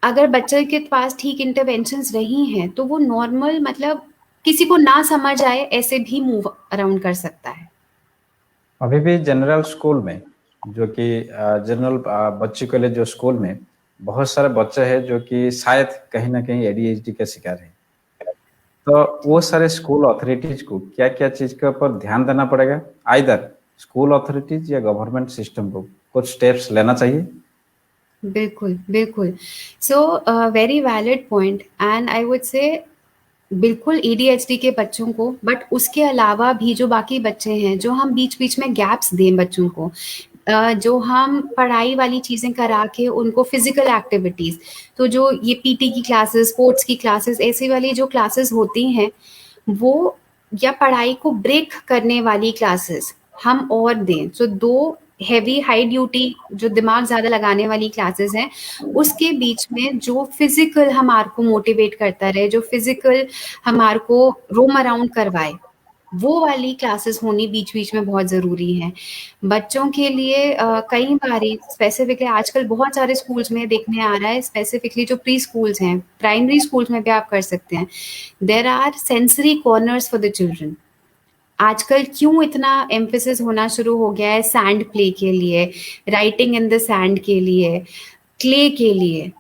अगर बच्चे के पास ठीक इंटरवेंशंस रही हैं तो वो नॉर्मल, मतलब किसी को ना समझ आए ऐसे भी मूव अराउंड कर सकता है। अभी भी जनरल स्कूल में, जो कि जनरल बच्चों के लिए जो स्कूल में बहुत सारे बच्चे हैं जो कि शायद कहीं ना कहीं एडीएचडी के शिकार हैं, तो वो सारे स्कूल अथॉरिटीज को क्या क्या चीज के ऊपर ध्यान देना पड़ेगा? आइदर स्कूल अथॉरिटीज या गवर्नमेंट सिस्टम को कुछ स्टेप्स लेना चाहिए। बिल्कुल, बिल्कुल। So very valid point, and I would say बिल्कुल एडीएचडी के बच्चों को, बट उसके अलावा भी जो बाकी बच्चे हैं, जो हम बीच-बीच में गैप्स दें बच्चों को, जो हम पढ़ाई वाली चीज़ें करा के उनको फिज़िकल एक्टिविटीज़, तो जो ये पीटी की क्लासेस, स्पोर्ट्स की क्लासेस, ऐसी वाली जो क्लासेस होती हैं, वो या पढ़ाई को ब्रेक करने वाली क्लासेस हम और दें। सो 2 हेवी हाई ड्यूटी जो दिमाग ज़्यादा लगाने वाली क्लासेस हैं, उसके बीच में जो फिज़िकल हमारे को मोटिवेट करता रहे, जो फिज़िकल हमारे को रोम अराउंड करवाए, वो वाली क्लासेस होनी बीच-बीच में बहुत ज़रूरी है। बच्चों के लिए कई बारी स्पेसिफिकली आजकल बहुत सारे स्कूल्स में देखने आ रहा है, स्पेसिफिकली जो प्री स्कूल्स हैं, प्राइमरी स्कूल्स में भी आप कर सकते हैं। There are sensory corners for the children. आजकल क्यों इतना एम्फेसिस होना शुरू हो गया है सैंड प्ले के लिए, राइटिंग इन द सैंड के लिए, क्ले के लिए?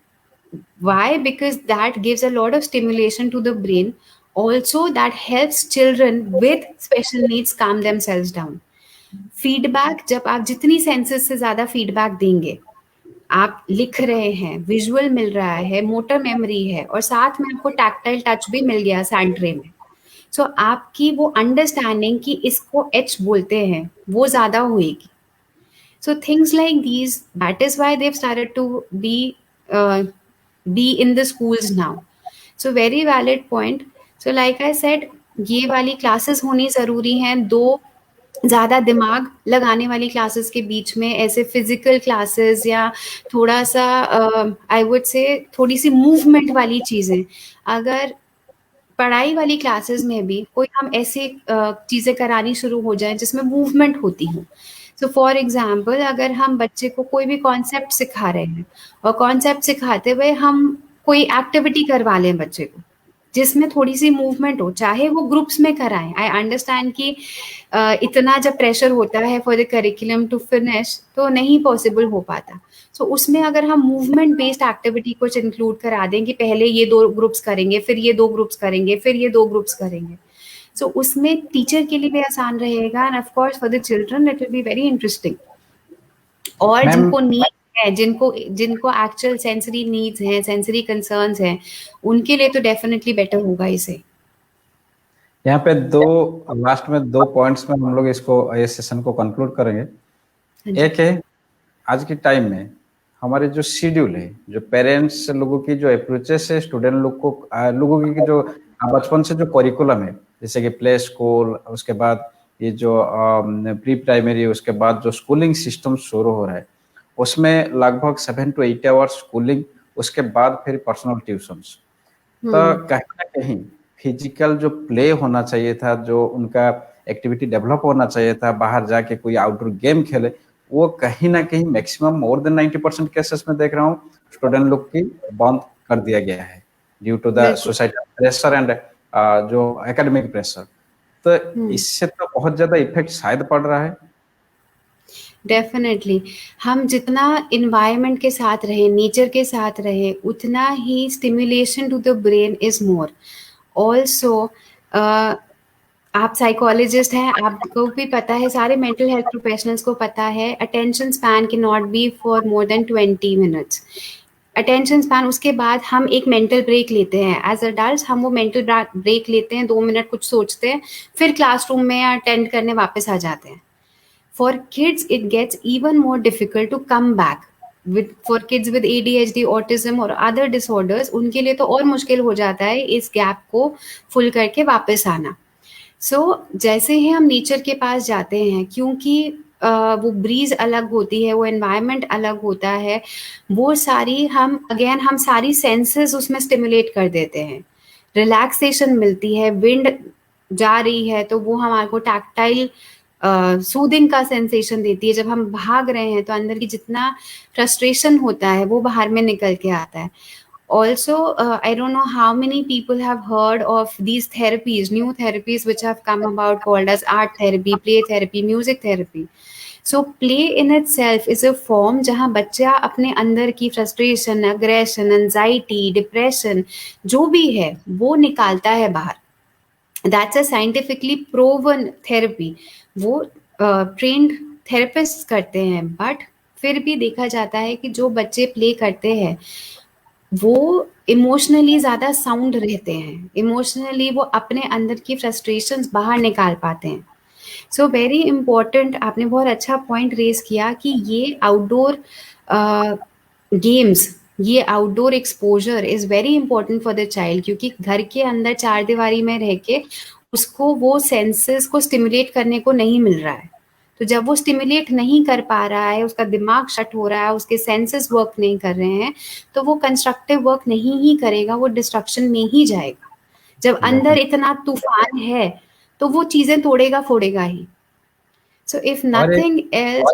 Why? Because that gives a lot of stimulation to the brain. Also, that helps children with special needs calm themselves down. Feedback, जब आप जितनी सेंसेस से ज़्यादा फीडबैक देंगे, आप लिख रहे हैं, विजुअल मिल रहा है, मोटर मेमोरी है और साथ में आपको टैक्टाइल टच भी मिल गया सैंड ट्रे में। सो आपकी वो अंडरस्टैंडिंग कि इसको एच बोलते हैं, वो ज़्यादा होएगी। So things like these, that is why they've started to uh, be in the schools now. So very valid point. So like I said, ये वाली क्लासेस होनी ज़रूरी हैं, 2 ज़्यादा दिमाग लगाने वाली क्लासेस के बीच में ऐसे फिजिकल क्लासेस या थोड़ा सा आई वुड से थोड़ी सी मूवमेंट वाली चीज़ें, अगर पढ़ाई वाली क्लासेस में भी कोई हम ऐसी चीज़ें करानी शुरू हो जाएँ जिसमें मूवमेंट होती हो। सो फॉर एग्ज़ाम्पल, अगर हम बच्चे को कोई भी कॉन्सेप्ट सिखा रहे हैं और कॉन्सेप्ट सिखाते हुए हम कोई एक्टिविटी करवा लें बच्चे को, जिसमें थोड़ी-सी मूवमेंट हो, चाहे वो ग्रुप्स में कराएँ। आई अंडरस्टैंड कि इतना जब प्रेशर होता है for the curriculum to finish तो नहीं पॉसिबल हो पाता। सो उसमें अगर हम मूवमेंट बेस्ड एक्टिविटी कुछ इंक्लूड करा दें कि पहले ये 2 ग्रुप्स करेंगे, फिर ये 2 ग्रुप्स करेंगे, फिर ये 2 ग्रुप्स करेंगे। सो उसमें टीचर के लिए भी आसान रहेगा end of course for the children it will be very interesting. और मैम, जिनको नीड है, जिनको जिनको एक्चुअल सेंसरी नीड्स हैं, सेंसरी कंसर्न्स हैं, उनके लिए तो डेफिनिटली बेटर होगा इसे। यहाँ पे लास्ट में 2 पॉइंट्स में हम लोग इस सेशन को कंक्लूड करेंगे। एक है, आज के टाइम में हमारे जो शेड्यूल है, जो पेरेंट्स लोगों की जो अप्रोचेस है स्टूडेंट लोगों की जो बचपन से जो करिकुलम है, जैसे कि प्ले स्कूल, उसके बाद ये जो प्री प्राइमरी, उसके बाद जो स्कूलिंग सिस्टम शुरू हो रहा है, उसमें लगभग 7 to 8 आवर्स स्कूलिंग, उसके बाद फिर पर्सनल ट्यूशंस। तो कहीं ना कहीं फिजिकल जो प्ले होना चाहिए था, जो उनका एक्टिविटी डेवलप होना चाहिए था, बाहर जाके कोई आउटडोर गेम खेले, वो कहीं ना कहीं मैक्सिमम मोर देन 90% केसेस में देख रहा हूँ स्टूडेंट लोग की बंद कर दिया गया है due to the societal pressure and जो एकेडमिक प्रेशर। तो इससे तो बहुत ज्यादा इफेक्ट शायद पड़ रहा है। डेफिनेटली, हम जितना इन्वायरमेंट के साथ रहे, नेचर के साथ रहे, उतना ही stimulation to the brain is more. Also आप साइकोलॉजिस्ट हैं, आपको भी पता है, सारे मेंटल हेल्थ प्रोफेशनल्स को पता है, attention span can not be for more than 20 minutes. Attention span, उसके बाद हम एक मेंटल ब्रेक लेते हैं। एज अडल्ट हम वो मेंटल ब्रेक लेते हैं, 2 मिनट कुछ सोचते हैं, फिर क्लासरूम में अटेंड करने वापस आ जाते हैं। For kids, it gets even more difficult to come back. For kids with ADHD, autism और other disorders, उनके लिए तो और मुश्किल हो जाता है इस गैप को फुल करके वापस आना। जैसे ही हम नेचर के पास जाते हैं, क्योंकि वो ब्रीज अलग होती है, वो एनवायरनमेंट अलग होता है, वो सारी हम सारी सेंसेस उसमें स्टिमुलेट कर देते हैं, रिलैक्सेशन मिलती है, विंड जा रही है तो वो हमारे को टैक्टाइल सूदिंग का सेंसेशन देती है। जब हम भाग रहे हैं तो अंदर की जितना फ्रस्ट्रेशन होता है वो बाहर में निकल के आता है। Also, I don't know how many people have heard of these therapies, new therapies which have come about called as art therapy, play therapy, music therapy. So play in itself is a form जहाँ बच्चा अपने अंदर की frustration, aggression, anxiety, depression जो भी है वो निकालता है बाहर। That's a scientifically proven therapy. वो trained therapists करते हैं, but फिर भी देखा जाता है कि जो बच्चे प्ले करते हैं वो इमोशनली ज़्यादा साउंड रहते हैं, इमोशनली वो अपने अंदर की फ्रस्ट्रेशंस बाहर निकाल पाते हैं। सो वेरी इम्पोर्टेंट, आपने बहुत अच्छा पॉइंट रेज किया कि ये आउटडोर गेम्स, ये outdoor exposure is very important for the child, क्योंकि घर के अंदर चार दीवारी में रह के उसको वो सेंसेस को स्टिमुलेट करने को नहीं मिल रहा है। तो जब वो स्टिमुलेट नहीं कर पा रहा है, उसका दिमाग शट हो रहा है, उसके सेंसेस वर्क नहीं कर रहे हैं, तो वो कंस्ट्रक्टिव वर्क नहीं ही करेगा, वो डिस्ट्रक्शन में ही जाएगा। जब अंदर इतना तूफान है तो वो चीजें तोड़ेगा फोड़ेगा ही। सो इफ और एक नथिंग एल्स,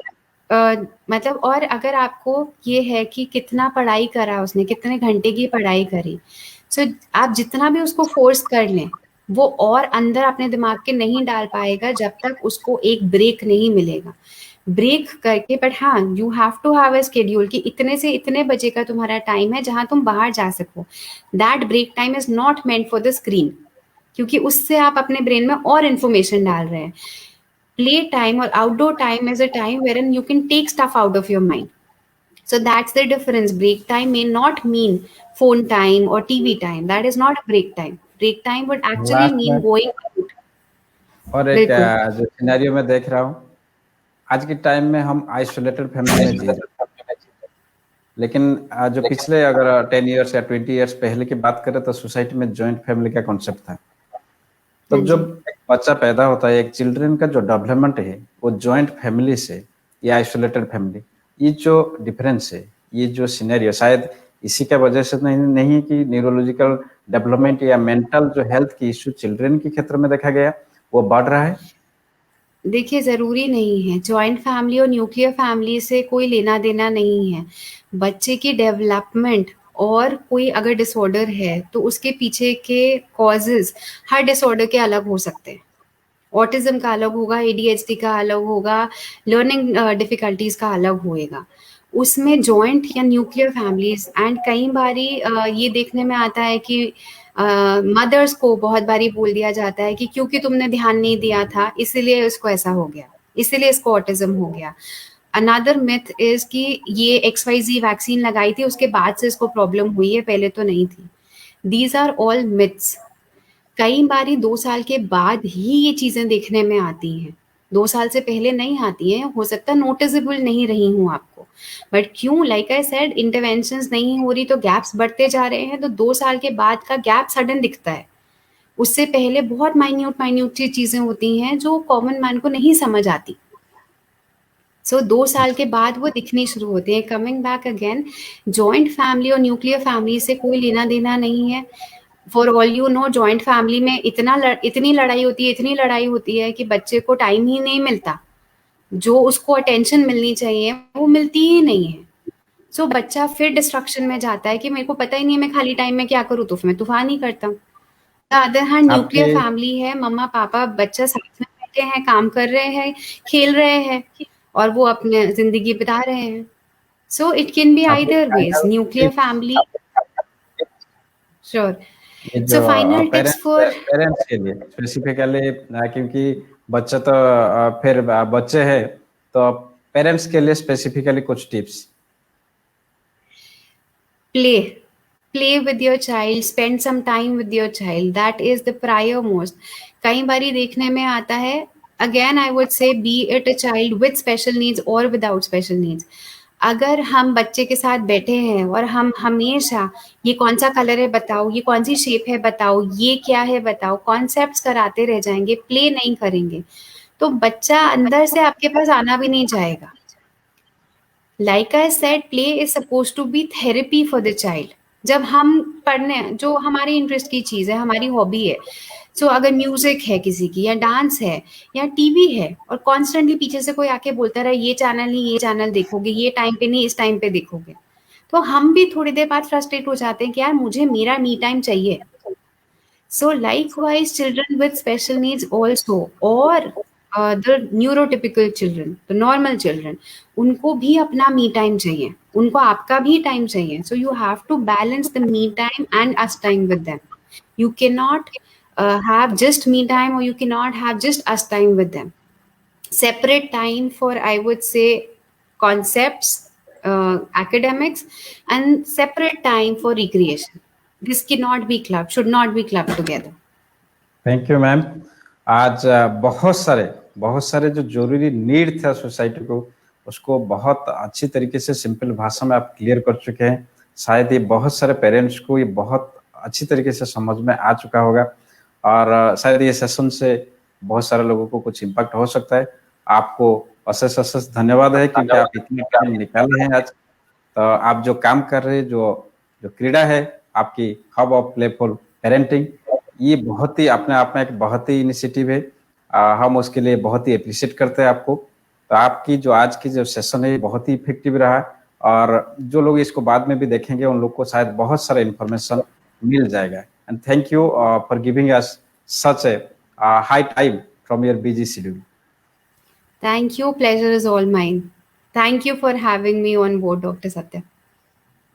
मतलब और अगर आपको ये है कि कितना पढ़ाई करा उसने, कितने घंटे की पढ़ाई करी, सो आप जितना भी उसको फोर्स कर लें वो और अंदर अपने दिमाग के नहीं डाल पाएगा जब तक उसको एक ब्रेक नहीं मिलेगा। ब्रेक करके, बट हाँ, you have to have a schedule कि इतने से इतने बजे का तुम्हारा टाइम है जहां तुम बाहर जा सको। That break time is not meant for the screen, क्योंकि उससे आप अपने ब्रेन में और इन्फॉर्मेशन डाल रहे हैं। Play time or outdoor time is a time wherein you can take stuff out of your mind. So that's the difference. Break time may not mean phone time or TV time. That is not a break time. Break time would actually last mean में going out. और एक बिल्कुल। जो scenario में देख रहा हूँ, आज के टाइम में हम आइसोलेटेड फैमिली में जी रहे हैं। लेकिन जो पिछले अगर 10 इयर्स या 20 इयर्स पहले की बात करें तो सोसाइटी में जॉइंट फैमिली का कॉन्सेप्ट था। तो हाँ जब जी। एक बच्चा पैदा होता है, एक चिल्ड्रन का जो डेवलपमेंट है वो जॉइंट फैमिली से या आइसोलेटेड फैमिली, ये जो डिफरेंस है, ये जो सिनेरियो शायद इसी का वजह से नहीं है कि न्यूरोलॉजिकल डेवलपमेंट या मेंटल जो हेल्थ की इश्यू चिल्ड्रन के क्षेत्र में देखा गया वो बढ़ रहा है। देखिए, ज़रूरी नहीं है। जॉइंट फैमिली और न्यूक्लियर फैमिली से कोई लेना-देना नहीं है। बच्चे की डेवलपमेंट और कोई अगर डिसऑर्डर है, तो उसके पीछे के कॉज़ेज़ हर डिसऑर्डर के अलग हो सकते हैं। ऑटिज़्म का अलग होगा, एडीएचडी का अलग होगा, लर्निंग डिफ़िकल्टीज़ का अलग होएगा। उसमें जॉइंट या न्यूक्लियर फैमिलीज़ एंड कई बारी ये देखने में आता है कि मदर्स को बहुत बारी बोल दिया जाता है कि क्योंकि तुमने ध्यान नहीं दिया था, इसीलिए उसको ऐसा हो गया, इसीलिए इसको ऑटिज़्म हो गया। अनदर मिथ इज़ कि ये XYZ वैक्सीन लगाई थी, उसके बाद से इसको प्रॉब्लम हुई है, पहले तो नहीं थी। These are all myths. कई बारी 2 साल के बाद ही ये चीज़ें देखने में आती हैं। 2 साल से पहले नहीं आती हैं, हो सकता है नोटिसेबल नहीं रही हूँ आपको। बट क्यों, लाइक आई सेड, इंटरवेंशंस नहीं हो रही तो गैप्स बढ़ते जा रहे हैं, तो 2 साल के बाद का गैप सडन दिखता है। उससे पहले बहुत माइन्यूट सी चीज़ें होती हैं जो कॉमन मैन को नहीं समझ आती। सो 2 साल के बाद वो दिखनी शुरू होते हैं। Coming back again, joint family और न्यूक्लियर फैमिली से कोई लेना-देना नहीं है। For all you know, joint family में इतनी लड़ाई होती है कि बच्चे को टाइम ही नहीं मिलता। जो उसको अटेंशन मिलनी चाहिए वो मिलती ही नहीं है। सो बच्चा फिर डिस्ट्रक्शन में जाता है कि मेरे को पता ही नहीं है मैं खाली टाइम में क्या करूँ, तो फिर मैं तूफान ही करता हूँ। अदर हैंड आपके न्यूक्लियर फैमिली है, मम्मा पापा बच्चा साथ में बैठे हैं, काम कर रहे हैं, खेल रहे हैं और वो अपने जिंदगी बिता रहे हैं। सो इट कैन बी आपके either ways, final nuclear tips, family. Sure. ये सो जो final tips parents for, parents के लिए स्पेसिफिकली, क्योंकि बच्चा तो फिर बच्चे हैं, तो पेरेंट्स के लिए स्पेसिफिकली कुछ tips. Play with your child, spend some time with your child, that is the prior most. कई बारी देखने में आता है, again I would say, be it a child with special needs or without special needs, अगर हम बच्चे के साथ बैठे हैं और हम हमेशा ये कौन सा कलर है बताओ, ये कौन सी शेप है बताओ, ये क्या है बताओ, कॉन्सेप्ट्स कराते रह जाएंगे, प्ले नहीं करेंगे, तो बच्चा अंदर से आपके पास आना भी नहीं चाहेगा। Like I said, play is supposed to be therapy for the child. जब हम पढ़ने, जो हमारी इंटरेस्ट की चीज़ है, हमारी हॉबी है, सो अगर म्यूजिक है किसी की, या डांस है, या टीवी है, और कॉन्स्टेंटली पीछे से कोई आके बोलता रहे ये चैनल नहीं, ये चैनल देखोगे, ये टाइम पे नहीं, इस टाइम पे देखोगे, तो हम भी थोड़ी देर बाद फ्रस्ट्रेट हो जाते हैं कि यार मुझे मेरा मी टाइम चाहिए. So likewise, children with special needs also, or the neurotypical children, the normal children, उनको भी अपना me time चाहिए, उनको आपका भी time चाहिए. So you have to balance the me time and us time with them. You cannot have just me time, or you cannot have just us time with them. Separate time for, I would say, concepts, academics, and separate time for recreation. This cannot be clubbed, should not be clubbed together. Thank you ma'am. आज बहुत सारे जो जरूरी need था society को, उसको बहुत अच्छी तरीके से सिंपल भाषा में आप क्लियर कर चुके हैं। शायद ये बहुत सारे पेरेंट्स को ये बहुत अच्छी तरीके से समझ में आ चुका होगा, और शायद ये सेशन से बहुत सारे लोगों को कुछ इम्पैक्ट हो सकता है। आपको अशेष अशेष धन्यवाद है, क्योंकि आप इतने टाइम निकाले हैं आज। तो आप जो काम कर रहे हैं, जो जो क्रीड़ा है आपकी, हब ऑफ प्लेफुल पेरेंटिंग, ये बहुत ही अपने आप में एक बहुत ही इनिशिएटिव है। हम उसके लिए बहुत ही अप्रिशिएट करते हैं आपको। तो आपकी जो आज की जो सेशन है बहुत ही इफेक्टिव रहा, और जो लोग इसको बाद में भी देखेंगे उन लोग को शायद बहुत सारा इन्फॉर्मेशन मिल जाएगा। And thank you for giving us such A high time from your busy schedule. Thank you. Pleasure is all mine. Thank you for having me on board, Dr. Satya.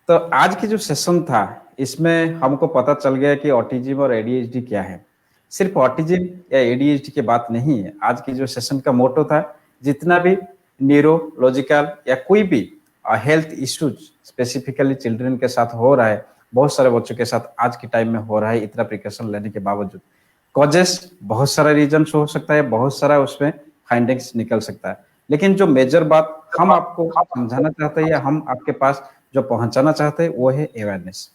तो आज की जो सेशन था, इसमें हमको पता चल गया कि ऑटिज्म और एडीएचडी क्या है। सिर्फ ऑटिज्म या एडीएचडी की बात नहीं है। आज की जो सेशन का मोटो था, जितना भी न्यूरोलॉजिकल या कोई भी हेल्थ इश्यूज स्पेसिफिकली चिल्ड्रन के साथ हो रहा है, बहुत सारे बच्चों के साथ आज के टाइम में हो रहा है, इतना प्रिकॉशन लेने के बावजूद। कॉजेस बहुत सारा रीजन हो सकता है, बहुत सारा उसमें फाइंडिंग्स निकल सकता है, लेकिन जो मेजर बात हम आपको समझाना चाहते हैं या हम आपके पास जो पहुंचाना चाहते हैं वो है अवेयरनेस।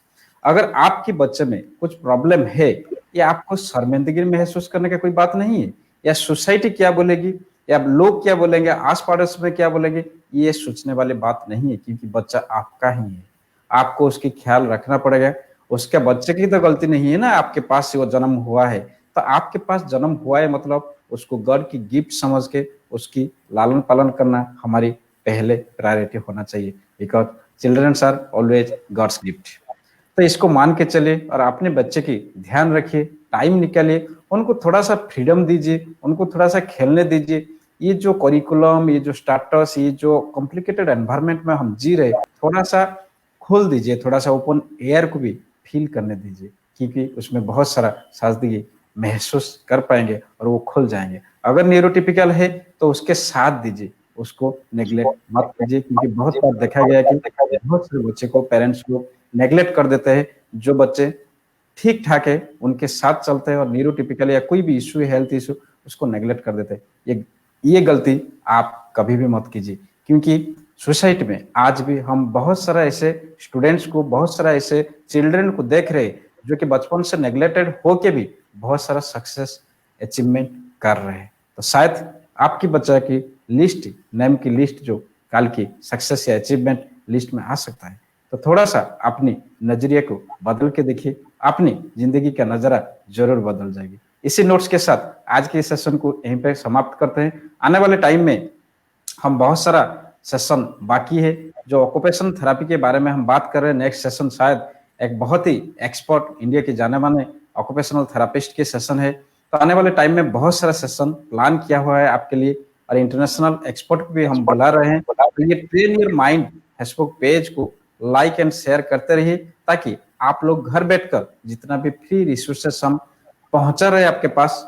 अगर आपके बच्चे में कुछ प्रॉब्लम है, या आपको शर्मिंदगी महसूस करने का कोई बात नहीं है, या सोसाइटी क्या बोलेगी या लोग क्या बोलेंगे, आस पड़ोस में क्या बोलेंगे, ये सोचने वाली बात नहीं है, क्योंकि बच्चा आपका ही है। आपको उसकी ख्याल रखना पड़ेगा। उसके बच्चे की तो गलती नहीं है ना, आपके पास से वो जन्म हुआ है, तो आपके पास जन्म हुआ है मतलब उसको गॉड की गिफ्ट समझ के उसकी लालन पालन करना हमारी पहले प्रायोरिटी होना चाहिए, because childrens are always God's gift. तो इसको मान के चलिए और अपने बच्चे की ध्यान रखिए, टाइम निकालिए, उनको थोड़ा सा फ्रीडम दीजिए, उनको थोड़ा सा खेलने दीजिए। ये जो करिकुलम, ये जो स्टाटस, ये जो कॉम्प्लिकेटेड एनवायरनमेंट में हम जी रहे, थोड़ा सा खोल दीजिए, थोड़ा सा ओपन एयर को भी फील करने दीजिए, क्योंकि उसमें बहुत सारा सादगी महसूस कर पाएंगे और वो खुल जाएंगे। अगर न्यूरोटिपिकल है तो उसके साथ दीजिए, उसको नेग्लेक्ट मत कीजिए, क्योंकि बहुत बार देखा गया है कि बहुत सारे बच्चे को पेरेंट्स लोग नेग्लेक्ट कर देते हैं। जो बच्चे ठीक ठाक है उनके साथ चलते हैं, और न्यूरोटिपिकल या कोई भी इशू है, हेल्थ इशू, उसको नेग्लेक्ट कर देते हैं। ये गलती आप कभी भी मत कीजिए, क्योंकि सोसाइटी में आज भी हम बहुत सारा ऐसे स्टूडेंट्स को, बहुत सारा ऐसे चिल्ड्रन को देख रहे हैं जो कि बचपन से नेग्लेक्टेड होके भी बहुत सारा सक्सेस अचीवमेंट कर रहे हैं। तो शायद आपकी बच्चा की लिस्ट, नेम की लिस्ट जो कल की सक्सेस या अचीवमेंट लिस्ट में आ सकता है। तो थोड़ा सा अपनी नजरिए को बदल के देखिए, अपनी जिंदगी का नजरा जरूर बदल जाएगी। इसी नोट्स के साथ आज के सेशन को यहीं पे समाप्त करते हैं। आने वाले टाइम में हम बहुत सारा सेशन बाकी है, जो ऑक्यूपेशन थेरेपी के बारे में हम बात कर रहे हैं। नेक्स्ट सेशन शायद एक बहुत ही एक्सपर्ट, इंडिया के जाने माने ऑक्यूपेशनल थेरापिस्ट के सेशन है। तो आने वाले टाइम में बहुत सारा सेशन प्लान किया हुआ है आपके लिए, और इंटरनेशनल एक्सपर्ट भी हम बुला रहे हैं। तो ये train your mind Facebook page को लाइक एंड शेयर करते रहिए, ताकि आप लोग घर बैठकर जितना भी फ्री रिसोर्सेस हम पहुंचा रहे आपके पास,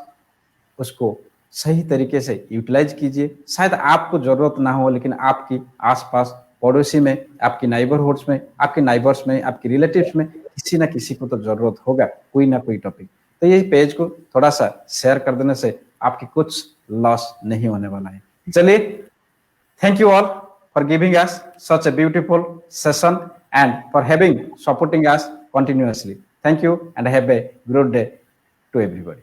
उसको सही तरीके से यूटिलाइज कीजिए। शायद आपको जरूरत ना हो, लेकिन आपकी आसपास पड़ोसी में, आपकी नाइबरहुड्स में, आपके नाइबर्स में, आपके रिलेटिव्स में किसी ना किसी को तो जरूरत होगा, कोई ना कोई टॉपिक। तो ये पेज को थोड़ा सा शेयर कर देने से आपकी कुछ लॉस नहीं होने वाला है। चलिए, thank you all for giving us such a beautiful session and for having supporting us continuously. Thank you and have a good day to everybody.